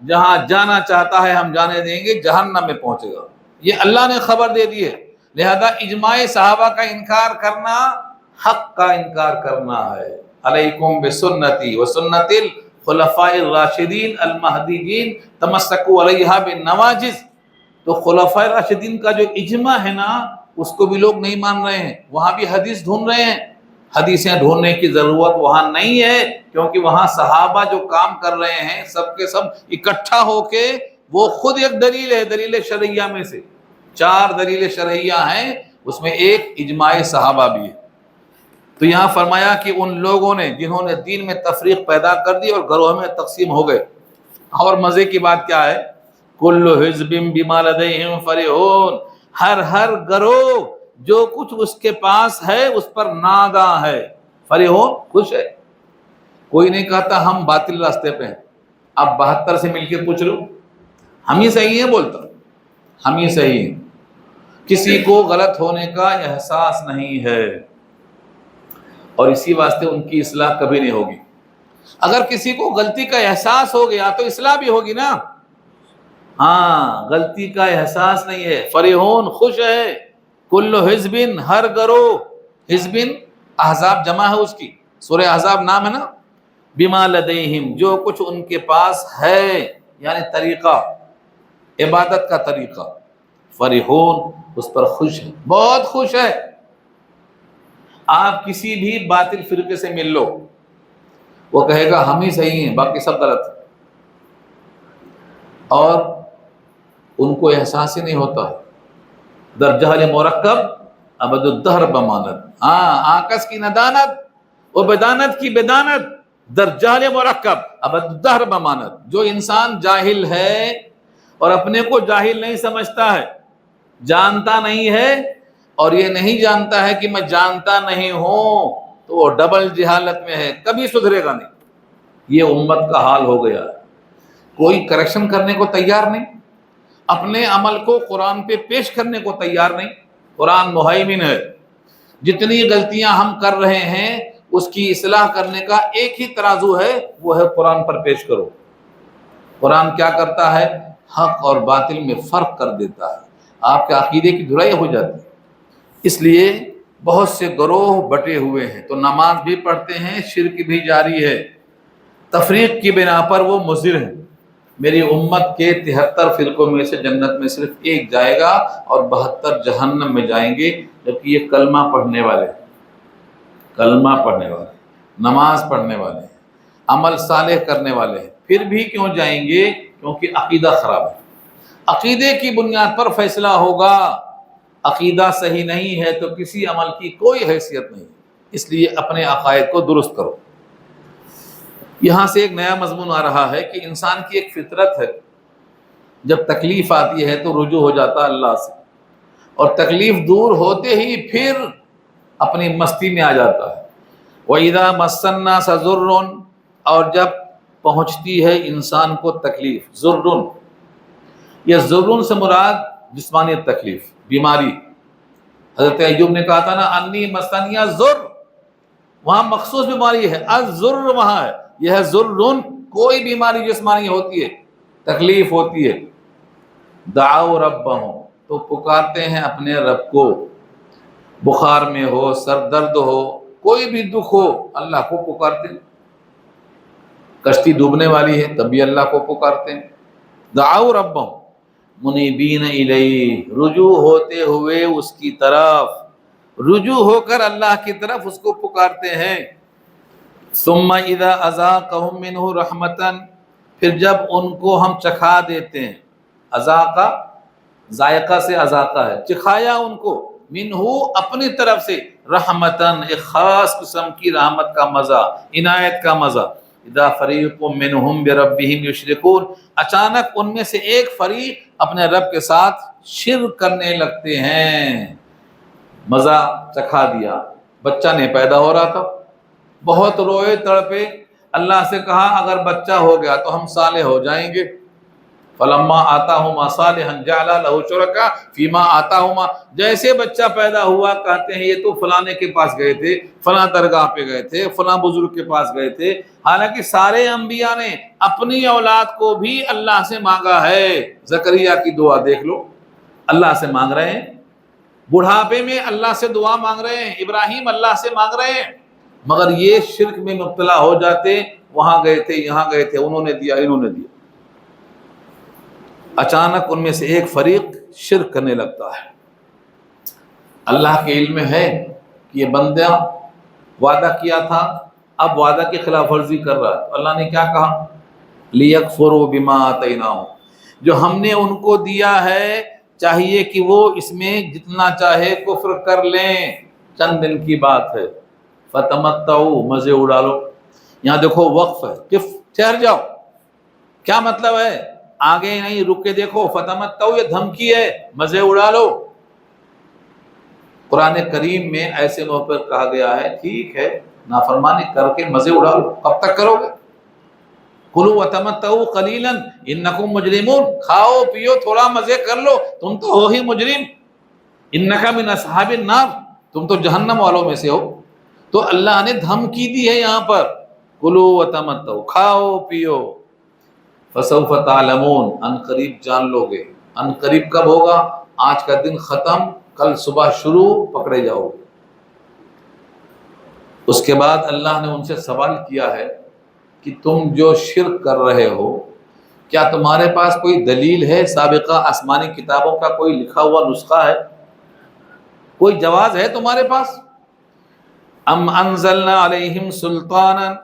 جہاں جانا چاہتا ہے ہم جانے دیں گے، جہنم میں پہنچے گا۔ یہ اللہ نے خبر دے دی ہے۔ لہذا اجماع صحابہ کا انکار کرنا حق کا انکار کرنا ہے۔ علیکم بسنتی وسنت الخلفاء الراشدین المہدیین تمسکوا علیہا بالنواجذ۔ تو خلفاء راشدین کا جو اجماع ہے نا، اس کو بھی لوگ نہیں مان رہے ہیں، وہاں بھی حدیث ڈھونڈ رہے ہیں۔ حدیثیں ڈھونڈنے کی ضرورت وہاں نہیں ہے، کیونکہ وہاں صحابہ جو کام کر رہے ہیں سب کے سب اکٹھا ہو کے، وہ خود ایک دلیل ہے دلیل شرعیہ میں سے۔ 4 دلیل شرعیہ ہیں، اس میں ایک اجماع صحابہ بھی ہے۔ تو یہاں فرمایا کہ ان لوگوں نے جنہوں نے دین میں تفریق پیدا کر دی اور گروہ میں تقسیم ہو گئے۔ اور مزے کی بات کیا ہے؟ کل حزب بما لدیہم فرحون، ہر گروہ جو کچھ اس کے پاس ہے اس پر ناگاں ہے، فرحون، خوش ہے۔ کوئی نہیں کہتا ہم باطل راستے پہ ہیں۔ اب 72 سے مل کے پوچھ لو، ہم ہی صحیح ہیں، بولتا ہم ہی صحیح ہیں۔ کسی کو غلط ہونے کا احساس نہیں ہے، اور اسی واسطے ان کی اصلاح کبھی نہیں ہوگی۔ اگر کسی کو غلطی کا احساس ہو گیا تو اصلاح بھی ہوگی نا۔ غلطی کا احساس نہیں ہے، فرحون، خوش ہے۔ کل حزب، ہر گروہ، حزب احزاب جمع ہے اس کی، سورہ احزاب نام ہے نا۔ بما لدیہم، جو کچھ ان کے پاس ہے، یعنی طریقہ، عبادت کا طریقہ، فرحون، اس پر خوش ہے، بہت خوش ہے۔ آپ کسی بھی باطل فرقے سے مل لو، وہ کہے گا ہم ہی صحیح ہیں، باقی سب غلط ہے، اور ان کو احساس ہی نہیں ہوتا۔ در جہل مرکب ابد الدہر بمانت، آکس کی ندانت و بدانت کی بدانت، در جہل مرکب ابد الدہر بمانت۔ جو انسان جاہل ہے اور اپنے کو جاہل نہیں سمجھتا ہے، جانتا نہیں ہے، اور یہ نہیں جانتا ہے کہ میں جانتا نہیں ہوں، تو وہ ڈبل جہالت میں ہے، کبھی سدھرے گا نہیں۔ یہ امت کا حال ہو گیا ہے۔ کوئی کریکشن کرنے کو تیار نہیں، اپنے عمل کو قرآن پہ پیش کرنے کو تیار نہیں۔ قرآن مہیمن ہے، جتنی غلطیاں ہم کر رہے ہیں اس کی اصلاح کرنے کا ایک ہی ترازو ہے، وہ ہے قرآن پر پیش کرو۔ قرآن کیا کرتا ہے؟ حق اور باطل میں فرق کر دیتا ہے، آپ کے عقیدے کی دھلائی ہو جاتی ہے۔ اس لیے بہت سے گروہ بٹے ہوئے ہیں، تو نماز بھی پڑھتے ہیں، شرک بھی جاری ہے، تفریق کی بنا پر وہ مضر ہیں۔ میری امت کے 73 فرقوں میں سے جنت میں صرف ایک جائے گا اور 72 جہنم میں جائیں گے، جبکہ یہ کلمہ پڑھنے والے، کلمہ پڑھنے والے، نماز پڑھنے والے ہیں، عمل صالح کرنے والے ہیں۔ پھر بھی کیوں جائیں گے؟ کیونکہ عقیدہ خراب ہے۔ عقیدے کی بنیاد پر فیصلہ ہوگا، عقیدہ صحیح نہیں ہے تو کسی عمل کی کوئی حیثیت نہیں، اس لیے اپنے عقائد کو درست کرو۔ یہاں سے ایک نیا مضمون آ رہا ہے کہ انسان کی ایک فطرت ہے، جب تکلیف آتی ہے تو رجوع ہو جاتا ہے اللہ سے، اور تکلیف دور ہوتے ہی پھر اپنی مستی میں آ جاتا ہے۔ وَإِذَا مَسَّ النَّاسَ ضُرٌّ، اور جب پہنچتی ہے انسان کو تکلیف، ضرٌ، یہ ضرٌ سے مراد جسمانی تکلیف، بیماری۔ حضرت ایوب نے کہا تھا نا انی مسنی الضر، وہاں مخصوص بیماری ہے، الضر وہاں ہے، یہ ہے ضرٌ، کوئی بیماری جسمانی ہوتی ہے، تکلیف ہوتی ہے۔ دعوا ربہم، تو پکارتے ہیں اپنے رب کو، بخار میں ہو، سر درد ہو، کوئی بھی دکھ ہو، اللہ کو پکارتے ہیں۔ کشتی ڈوبنے والی ہے تب بھی اللہ کو پکارتے ہیں۔ دعوا ربہم منیبین الیہ، رجوع ہوتے ہوئے اس کی طرف، رجوع ہو کر اللہ کی طرف اس کو پکارتے ہیں۔ ثم اذا اذاقہم منہ رحمتا، پھر جب ان کو ہم چکھا دیتے ہیں، اذاقہ ذائقہ سے اذاقہ ہے، چکھایا ان کو، منہ اپنی طرف سے، رحمتاً ایک خاص قسم کی رحمت کا مزہ، عنایت کا مزہ۔ اذا فریق منہم بربہم یشرکون، اچانک ان میں سے ایک فریق اپنے رب کے ساتھ شرک کرنے لگتے ہیں۔ مزہ چکھا دیا، بچہ نہیں پیدا ہو رہا تھا، بہت روئے تڑپے، اللہ سے کہا اگر بچہ ہو گیا تو ہم صالح ہو جائیں گے۔ فلما آتاہما صالحا جعل لہ شرکاء فیما آتاہما، جیسے بچہ پیدا ہوا کہتے ہیں یہ تو فلانے کے پاس گئے تھے، فلاں درگاہ پہ گئے تھے، فلاں بزرگ کے پاس گئے تھے، حالانکہ سارے انبیاء نے اپنی اولاد کو بھی اللہ سے مانگا ہے۔ زکریا کی دعا دیکھ لو، اللہ سے مانگ رہے ہیں، بڑھاپے میں اللہ سے دعا مانگ رہے ہیں، ابراہیم اللہ سے مانگ رہے ہیں، مگر یہ شرک میں مبتلا ہو جاتے، وہاں گئے تھے، یہاں گئے تھے، انہوں نے دیا، انہوں نے دیا۔ اچانک ان میں سے ایک فریق شرک کرنے لگتا ہے۔ اللہ کے علم میں ہے کہ یہ بندہ وعدہ کیا تھا، اب وعدہ کی خلاف ورزی کر رہا ہے، اللہ نے کیا کہا؟ لِيَكْفُرُوا بِمَا آتَيْنَاهُمْ، جو ہم نے ان کو دیا ہے چاہیے کہ وہ اس میں جتنا چاہے کفر کر لیں، چند دن کی بات ہے۔ فَتَمَتَّعُوا، مزے اڑا لو۔ یہاں دیکھو وقف ہے، ٹھہر جاؤ، کیا مطلب ہے؟ آگے نہیں، رک کے دیکھو، فتمتعوا یہ دھمکی ہے، مزے اڑا لو۔ قرآن کریم میں ایسے موقع پر کہا گیا ہے ٹھیک ہے نافرمانی کر کے مزے اڑا لو، کب تک کرو گے؟ کلوا وتمتعوا قلیلا انکم مجرمون، کھاؤ پیو تھوڑا مزے کر لو، تم تو ہو ہی مجرم، انک من اصحاب النار، تم تو جہنم والوں میں سے ہو۔ تو اللہ نے دھمکی دی ہے یہاں پر، کلوا وتمتعوا، کھاؤ پیو، فسوف تعلمون، ان قریب جان لو گے۔ ان قریب کب ہوگا؟ آج کا دن ختم، کل صبح شروع، پکڑے جاؤ گے۔ اس کے بعد اللہ نے ان سے سوال کیا ہے کہ تم جو شرک کر رہے ہو، کیا تمہارے پاس کوئی دلیل ہے؟ سابقہ آسمانی کتابوں کا کوئی لکھا ہوا نسخہ ہے؟ کوئی جواز ہے تمہارے پاس؟ ام انزلنا علیہم سلطانا،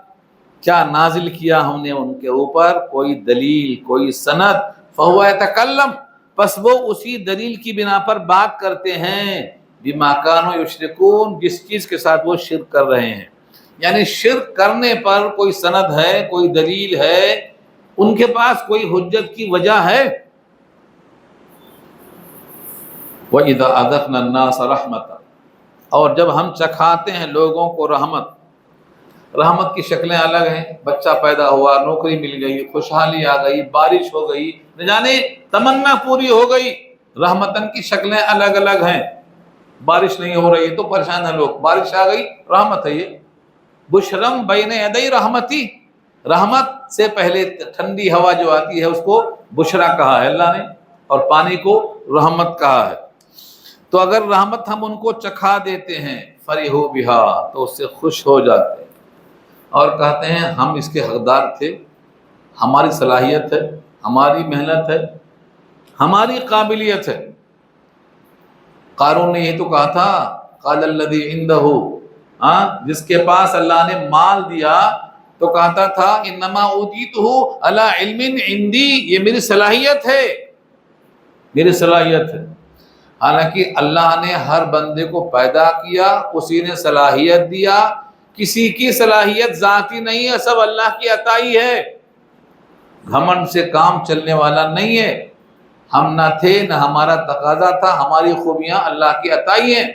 کیا نازل کیا ہم نے ان کے اوپر کوئی دلیل، کوئی سند؟ فہو یتکلم، پس وہ اسی دلیل کی بنا پر بات کرتے ہیں، بما کانوا یشرکون، جس چیز کے ساتھ وہ شرک کر رہے ہیں۔ یعنی شرک کرنے پر کوئی سند ہے، کوئی دلیل ہے، ان کے پاس کوئی حجت کی وجہ ہے؟ وَإِذَا أَذَقْنَا النَّاسَ رَحْمَةً، اور جب ہم چکھاتے ہیں لوگوں کو رحمت، رحمت کی شکلیں الگ ہیں، بچہ پیدا ہوا، نوکری مل گئی، خوشحالی آ گئی، بارش ہو گئی، نہ جانے تمنا پوری ہو گئی، رحمتن کی شکلیں الگ الگ ہیں۔ بارش نہیں ہو رہی تو پریشان ہیں لوگ، بارش آ گئی، رحمت ہے یہ۔ بشرم بین یدی رحمتی، رحمت سے پہلے ٹھنڈی ہوا جو آتی ہے اس کو بشرا کہا ہے اللہ نے، اور پانی کو رحمت کہا ہے۔ تو اگر رحمت ہم ان کو چکھا دیتے ہیں فرحوا بہا، تو اس سے خوش ہو جاتے ہیں اور کہتے ہیں ہم اس کے حقدار تھے، ہماری صلاحیت ہے، ہماری محنت ہے، ہماری قابلیت ہے۔ قارون نے یہ تو کہا تھا، قال الذی عندہ، جس کے پاس اللہ نے مال دیا تو کہتا تھا انما اوتیتہ علی علم عندی، یہ میری صلاحیت ہے، میری صلاحیت ہے۔ حالانکہ اللہ نے ہر بندے کو پیدا کیا، اسی نے صلاحیت دیا، کسی کی صلاحیت ذاتی نہیں ہے، سب اللہ کی عطائی ہے۔ گھمنڈ سے کام چلنے والا نہیں ہے، ہم نہ تھے نہ ہمارا تقاضا تھا، ہماری خوبیاں اللہ کی عطائی ہیں۔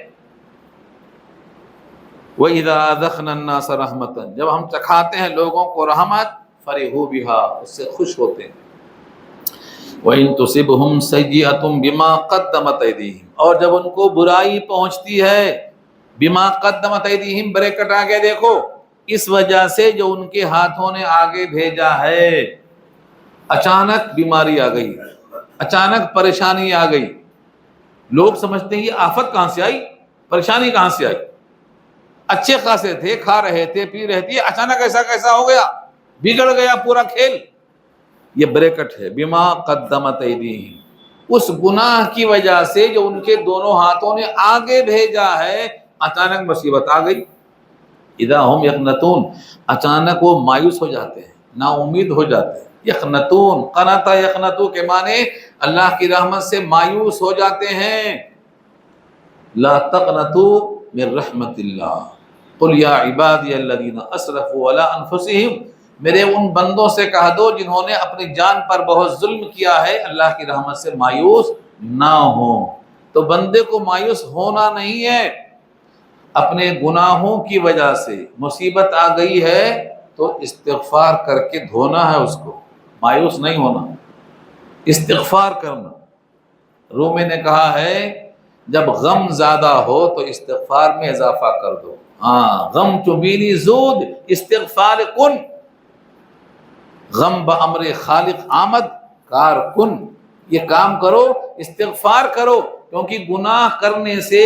وَإِذَا أَذَقْنَا النَّاسَ رَحْمَةً، جب ہم چکھاتے ہیں لوگوں کو رحمت، فَرِحُوا بِهَا، اس سے خوش ہوتے ہیں۔ وَإِن تُصِبْهُمْ سَيِّئَةٌ بِمَا قَدَّمَتْ أَيْدِيهِمْ، اور جب ان کو برائی پہنچتی ہے، بِمَا قَدَّمَتْ أَيْدِيهِمْ بریکٹ آگے دیکھو، اس وجہ سے جو ان کے ہاتھوں نے آگے بھیجا ہے۔ اچانک بیماری آ گئی، اچانک پریشانی آ گئی، لوگ سمجھتے ہیں یہ آفت کہاں سے آئی، پریشانی کہاں سے آئی، اچھے خاصے تھے، کھا رہے تھے، پی رہے تھے، اچانک ایسا کیسا ہو گیا، بگڑ گیا پورا کھیل۔ یہ بریکٹ ہے، بما قدمت ایدیہم، اس گناہ کی وجہ سے جو ان کے دونوں ہاتھوں نے آگے بھیجا ہے، اچانک مصیبت آ گئی۔ اذا ہم یقنطون، اچانک وہ مایوس ہو جاتے ہیں، نا امید ہو جاتے ہیں۔ یقنطون، قنط یقنطو کے معنی اللہ کی رحمت سے مایوس ہو جاتے ہیں۔ لا تقنطوا من رحمت اللہ، قل یا عبادی الذین اسرفوا علی انفسہم، میرے ان بندوں سے کہہ دو جنہوں نے اپنی جان پر بہت ظلم کیا ہے، اللہ کی رحمت سے مایوس نہ ہوں۔ تو بندے کو مایوس ہونا نہیں ہے، اپنے گناہوں کی وجہ سے مصیبت آ گئی ہے تو استغفار کر کے دھونا ہے اس کو، مایوس نہیں ہونا، استغفار کرنا۔ رومی نے کہا ہے جب غم زیادہ ہو تو استغفار میں اضافہ کر دو، غم چبینی زود استغفار کن، غم بامر خالق آمد کار کن، یہ کام کرو، استغفار کرو، کیونکہ گناہ کرنے سے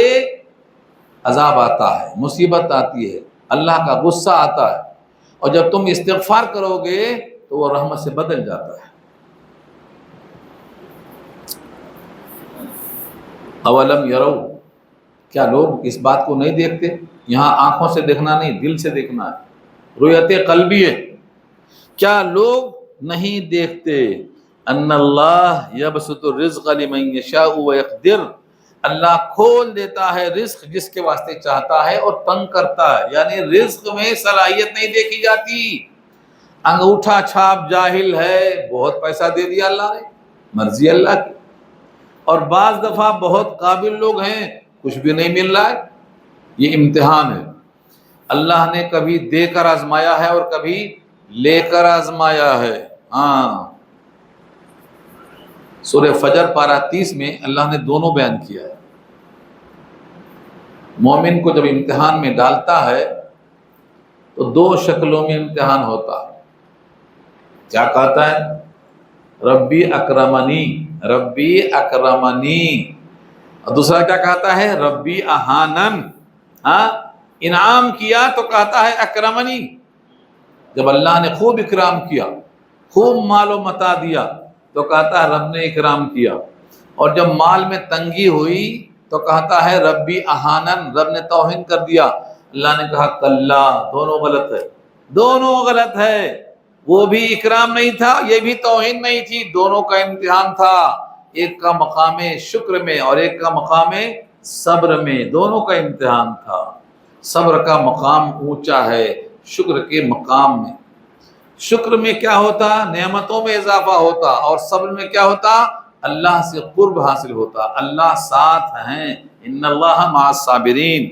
عذاب آتا ہے، مصیبت آتی ہے، اللہ کا غصہ آتا ہے، اور جب تم استغفار کرو گے تو وہ رحمت سے بدل جاتا ہے۔ اولم یرو، کیا لوگ اس بات کو نہیں دیکھتے؟ یہاں آنکھوں سے دیکھنا نہیں، دل سے دیکھنا ہے، رؤیت قلبی ہے۔ کیا لوگ نہیں دیکھتے ان اللہ یبسط الرزق لمن یشاء ویقدر، اللہ کھول دیتا ہے رزق جس کے واسطے چاہتا ہے اور تنگ کرتا ہے، یعنی رزق میں صلاحیت نہیں دیکھی جاتی۔ انگوٹھا چھاپ جاہل ہے، بہت پیسہ دے دیا اللہ نے، مرضی اللہ کی، اور بعض دفعہ بہت قابل لوگ ہیں، کچھ بھی نہیں مل رہا ہے، یہ امتحان ہے۔ اللہ نے کبھی دے کر آزمایا ہے اور کبھی لے کر آزمایا ہے۔ سورہ فجر پارہ 30 میں اللہ نے دونوں بیان کیا ہے۔ مومن کو جب امتحان میں ڈالتا ہے تو دو شکلوں میں امتحان ہوتا ہے۔ کیا کہتا ہے؟ ربی اکرمنی، ربی اکرمنی، اور دوسرا کیا کہتا ہے؟ ربی اہانن، انعام کیا تو کہتا ہے اکرمنی، جب اللہ نے خوب اکرام کیا، خوب مال و متاع دیا تو کہتا ہے رب نے اکرام کیا، اور جب مال میں تنگی ہوئی تو کہتا ہے ربی اہانن، رب نے توہین کر دیا۔ اللہ نے کہا کلا، دونوں غلط ہے، دونوں غلط ہے، وہ بھی اکرام نہیں تھا، یہ بھی توہین نہیں تھی، دونوں کا امتحان تھا، ایک کا مقام شکر میں اور ایک کا مقام صبر میں، دونوں کا امتحان تھا۔ صبر کا مقام اونچا ہے شکر کے مقام میں۔ شکر میں کیا ہوتا؟ نعمتوں میں اضافہ ہوتا، اور صبر میں کیا ہوتا؟ اللہ سے قرب حاصل ہوتا، اللہ ساتھ ہیں، ان اللہ مع الصابرین۔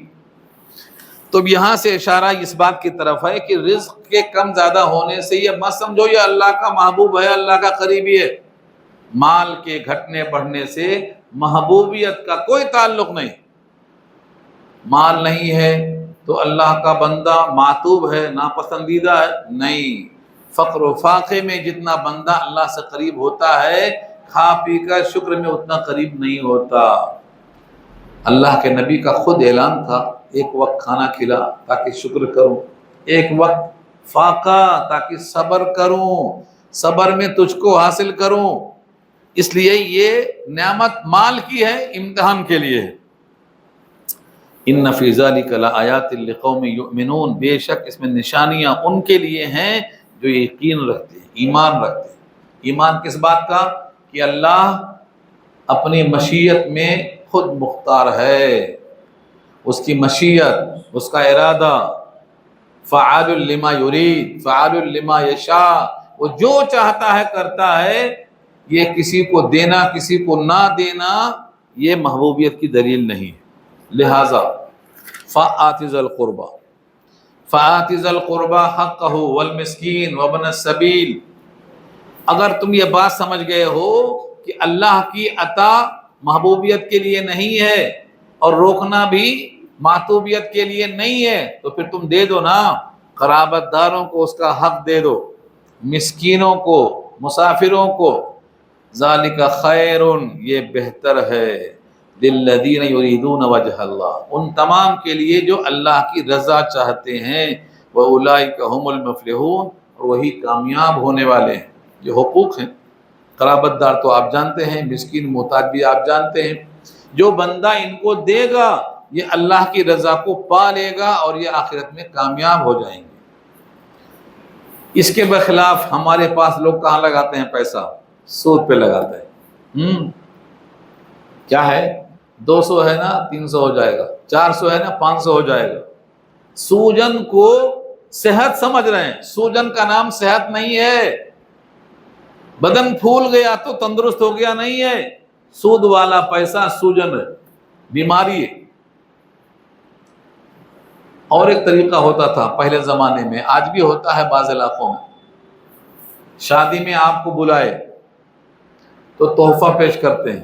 تو یہاں سے اشارہ اس بات کی طرف ہے کہ رزق کے کم زیادہ ہونے سے یہ مت سمجھو یہ اللہ کا محبوب ہے، اللہ کا قریبی ہے۔ مال کے گھٹنے بڑھنے سے محبوبیت کا کوئی تعلق نہیں۔ مال نہیں ہے تو اللہ کا بندہ معتوب ہے، ناپسندیدہ ہے؟ نہیں، فقر و فاقے میں جتنا بندہ اللہ سے قریب ہوتا ہے، کھا پی کر شکر میں اتنا قریب نہیں ہوتا۔ اللہ کے نبی کا خود اعلان تھا، ایک وقت کھانا کھلا تاکہ شکر کروں، ایک وقت فاقہ تاکہ صبر کروں، صبر میں تجھ کو حاصل کروں۔ اس لیے یہ نعمت مال کی ہے، امتحان کے لیے ہے۔ ان فی ذلک لآیات لقوم یؤمنون، بے شک اس میں نشانیاں ان کے لیے ہیں جو یقین رکھتے ہیں، ایمان رکھتے ہیں۔ ایمان کس بات کا؟ کہ اللہ اپنی مشیت میں خود مختار ہے، اس کی مشیت، اس کا ارادہ، فعال لما یرید فعال لما یشاء، وہ جو چاہتا ہے کرتا ہے۔ یہ کسی کو دینا کسی کو نہ دینا یہ محبوبیت کی دلیل نہیں ہے۔ لہذا فآت ذی القربى فآت ذی القربى حقہ والمسکین وابن السبیل، اگر تم یہ بات سمجھ گئے ہو کہ اللہ کی عطا محبوبیت کے لیے نہیں ہے اور روکنا بھی معطوبیت کے لیے نہیں ہے، تو پھر تم دے دو نا، قرابت داروں کو اس کا حق دے دو، مسکینوں کو، مسافروں کو۔ ذالک خیر، یہ بہتر ہے، للذین یریدون وجہ اللہ، ان تمام کے لیے جو اللہ کی رضا چاہتے ہیں، وَأُولَئِكَ هُمُ الْمُفْلِحُونَ، اور وہی کامیاب ہونے والے ہیں۔ جو حقوق ہیں، قرابت دار تو آپ جانتے ہیں، مسکین محتاج بھی آپ جانتے ہیں، جو بندہ ان کو دے گا یہ اللہ کی رضا کو پا لے گا اور یہ آخرت میں کامیاب ہو جائیں گے۔ اس کے برخلاف ہمارے پاس لوگ کہاں لگاتے ہیں پیسہ؟ سود پہ لگاتے ہیں۔ کیا ہے؟ 200 ہے نا 300 ہو جائے گا، 400 ہے نا 500 ہو جائے گا۔ سوجن کو صحت سمجھ رہے ہیں، سوجن کا نام صحت نہیں ہے۔ بدن پھول گیا تو تندرست ہو گیا نہیں ہے، سود والا پیسہ سوجن ہے، بیماری ہے۔ اور ایک طریقہ ہوتا تھا پہلے زمانے میں، آج بھی ہوتا ہے بعض علاقوں میں، شادی میں آپ کو بلائے تو تحفہ پیش کرتے ہیں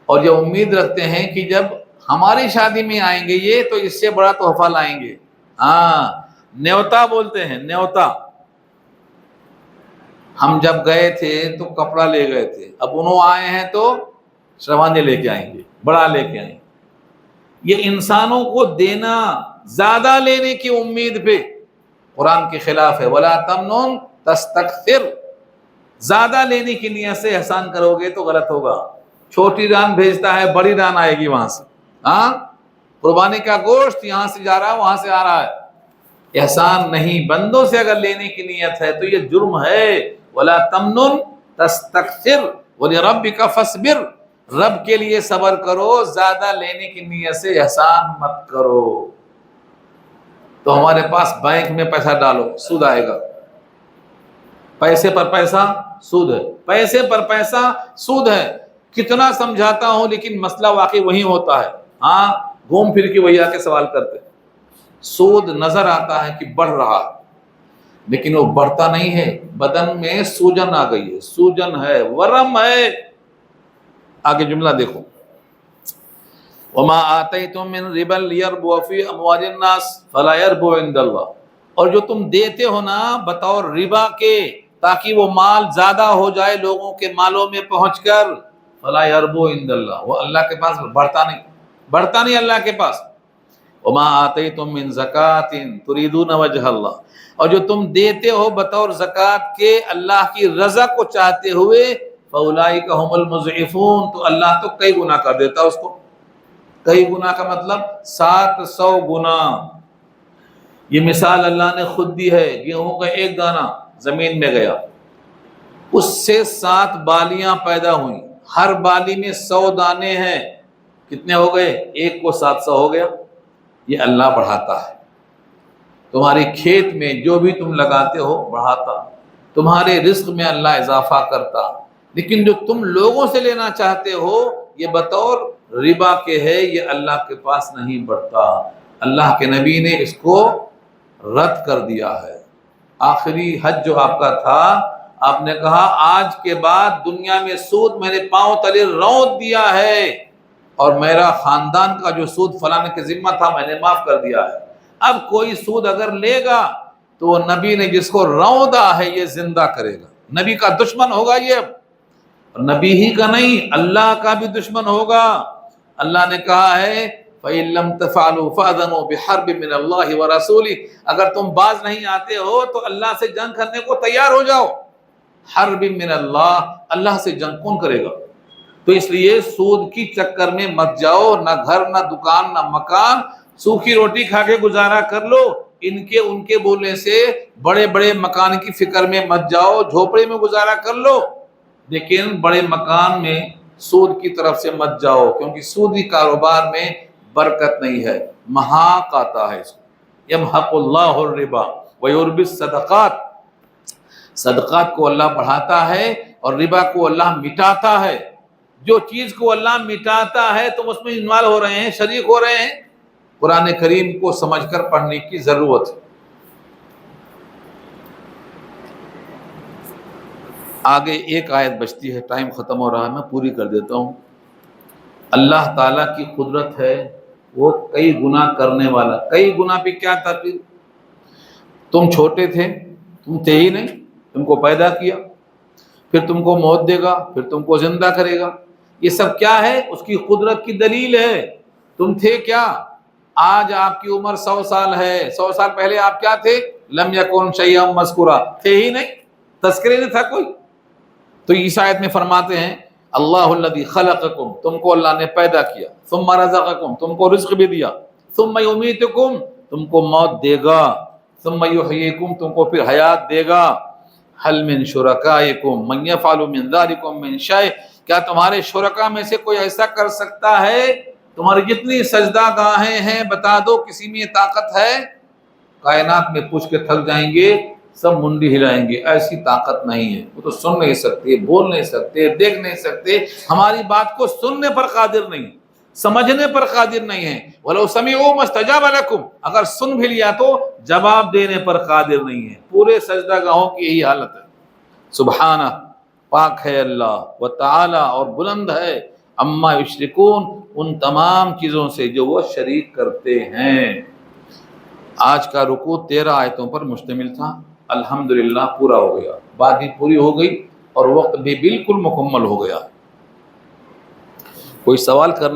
اور یہ امید رکھتے ہیں کہ جب ہماری شادی میں آئیں گے یہ تو اس سے بڑا تحفہ لائیں گے۔ ہاں، نیوتا بولتے ہیں، نیوتا۔ ہم جب گئے تھے تو کپڑا لے گئے تھے، اب انہوں آئے ہیں تو شروانے لے کے آئیں گے، بڑا لے کے آئیں گے۔ یہ انسانوں کو دینا زیادہ لینے کی امید پہ قرآن کے خلاف ہے۔ وَلَا تَمْنُن تَسْتَكْثِرْ، زیادہ لینے کی نیت سے احسان کرو گے تو غلط ہوگا۔ چھوٹی ران بھیجتا ہے، بڑی ران آئے گی وہاں سے۔ ہاں، قربانی کا گوشت یہاں سے جا رہا ہے وہاں سے آ رہا ہے۔ احسان نہیں، بندوں سے اگر لینے کی نیت ہے تو یہ جرم ہے۔ وَلَا تَمْنُن تَسْتَكْثِرْ وَلِرَبِّكَ فَاصْبِرْ، رب کے لیے صبر کرو، زیادہ لینے کی نیت سے احسان مت کرو۔ تو ہمارے پاس بینک میں پیسہ ڈالو، سود آئے گا۔ پیسے پر پیسہ سود ہے، پیسے پر پیسہ سود ہے۔ کتنا سمجھاتا ہوں لیکن مسئلہ واقعی وہی ہوتا ہے۔ ہاں، گھوم پھر کے وہی آ کے سوال کرتے ہیں۔ سود نظر آتا ہے کہ بڑھ رہا لیکن وہ بڑھتا نہیں ہے، بدن میں سوجن آ گئی ہے، سوجن ہے، ورم ہے۔ آگے جملہ دیکھو، وَمَا آتَيْتُم مِّن رِبًا لِيَرْبُوَ فِي أَمْوَالِ النَّاسِ فَلَا يَرْبُو عِندَ اللَّهِ، اور جو تم دیتے ہو نا بطور ربا کے تاکہ وہ مال زیادہ ہو جائے لوگوں کے مالوں میں پہنچ کر، فَلَا يَرْبُو عِندَ اللَّهِ، وہ اللہ کے پاس بڑھتا نہیں اللہ کے پاس۔ وَمَا آتَيْتُم مِّن زَكَاةٍ تُرِيدُونَ وَجْهَ اللَّهِ، اور جو تم دیتے ہو بطور زکوٰۃ کے اللہ کی رضا کو چاہتے ہوئے، فَأُولَٰئِكَ هُمُ الْمُضْعِفُونَ، تو اللہ تو کئی گنا کر دیتا اس کو۔ کئی گنا کا مطلب 700 گنا۔ یہ مثال اللہ نے خود دی ہے، گیہوں کا ایک دانہ زمین میں گیا، اس سے 7 بالیاں پیدا ہوئیں، ہر بالی میں 100 دانے ہیں، کتنے ہو گئے؟ ایک کو 700 ہو گیا۔ یہ اللہ بڑھاتا ہے، تمہارے کھیت میں جو بھی تم لگاتے ہو بڑھاتا، تمہارے رزق میں اللہ اضافہ کرتا، لیکن جو تم لوگوں سے لینا چاہتے ہو یہ بطور ربا کے ہے، یہ اللہ کے پاس نہیں بڑھتا۔ اللہ کے نبی نے اس کو رد کر دیا ہے۔ آخری حج جو آپ کا تھا، آپ نے کہا آج کے بعد دنیا میں سود میں نے پاؤں تلے رونت دیا ہے، اور میرا خاندان کا جو سود فلاں کے ذمہ تھا میں نے معاف کر دیا ہے۔ اب کوئی سود اگر لے گا تو وہ نبی نے جس کو روندا ہے یہ زندہ کرے گا. نبی کا دشمن ہوگا یہ، اور نبی ہی کا نہیں اللہ کا بھی دشمن ہوگا. اللہ نے کہا ہے فَإِن لَمْ تَفْعَلُوا فَأْذَنُوا بِحَرْبٍ مِّنَ اللَّهِ وَرَسُولِهِ، اگر تم باز نہیں آتے ہو تو اللہ سے جنگ کرنے کو تیار ہو جاؤ. حرب من اللہ، اللہ سے جنگ کون کرے گا؟ تو اس لیے سود کی چکر میں مت جاؤ، نہ گھر نہ دکان نہ مکان، سوکھی روٹی کھا کے گزارا کر لو. ان کے بولنے سے بڑے بڑے مکان کی فکر میں مت جاؤ، جھوپڑی میں گزارا کر لو، لیکن بڑے مکان میں سود کی طرف سے مت جاؤ، کیونکہ سودی کاروبار میں برکت نہیں ہے، محاق آتا ہے. اس کو یمحق اللہ الربا ویربی الصدقات، صدقات کو اللہ بڑھاتا ہے اور ربا کو اللہ مٹاتا ہے. جو چیز کو اللہ مٹاتا ہے تم اس میں انوالو ہو رہے ہیں، شریک ہو رہے ہیں. قرآن کریم کو سمجھ کر پڑھنے کی ضرورت ہے. آگے ایک آیت بچتی ہے، ٹائم ختم ہو رہا ہے، میں پوری کر دیتا ہوں. اللہ تعالیٰ کی قدرت ہے، وہ کئی گناہ کرنے والا. کئی گناہ پہ کیا ترتیب؟ تم چھوٹے تھے، تم تھے ہی نہیں، تم کو پیدا کیا، پھر تم کو موت دے گا، پھر تم کو زندہ کرے گا. یہ سب کیا ہے؟ اس کی قدرت کی دلیل ہے. تم تھے کیا؟ آج آپ کی عمر 100 سال ہے، 100 سال پہلے آپ کیا تھے؟ لم یکن شیئا مذکورا، تھے ہی نہیں، تذکرے نہیں تھا کوئی. تو اس آیت میں فرماتے ہیں اللہ الذی خلقکم، تم کو اللہ نے پیدا کیا، ثم رزقکم، تم کو رزق بھی دیا، ثم یمیتکم، تم کو موت دے گا، ثم یحییکم، تم کو پھر حیات دے گا. هل من شرکائکم من یفعل من ذلکم من شیء، کیا تمہارے شرکا میں سے کوئی ایسا کر سکتا ہے؟ تمہاری جتنی سجدہ گاہیں ہیں بتا دو کسی میں یہ طاقت ہے؟ کائنات میں پوچھ کے تھک جائیں گے، سب منڈی ہلائیں گے، ایسی طاقت نہیں ہے. وہ تو سن نہیں سکتے، بول نہیں سکتے، دیکھ نہیں سکتے، ہماری بات کو سننے پر قادر نہیں، سمجھنے پر قادر نہیں ہے. وَلَوْ سَمِعُوا مَا اسْتَجَابَ لَكُمْ، اگر سن بھی لیا تو جواب دینے پر قادر نہیں ہے. پورے سجدہ گاہوں کی یہی حالت ہے. سبحانہ، پاک ہے اللہ، وتعالی، اور بلند ہے، اما یشرکون، ان تمام چیزوں سے جو وہ شریک کرتے ہیں. آج کا رکوع 13 آیتوں پر مشتمل تھا. الحمدللہ پورا ہو گیا، بات بھی پوری ہو گئی اور وقت بھی بالکل مکمل ہو گیا. کوئی سوال کرنا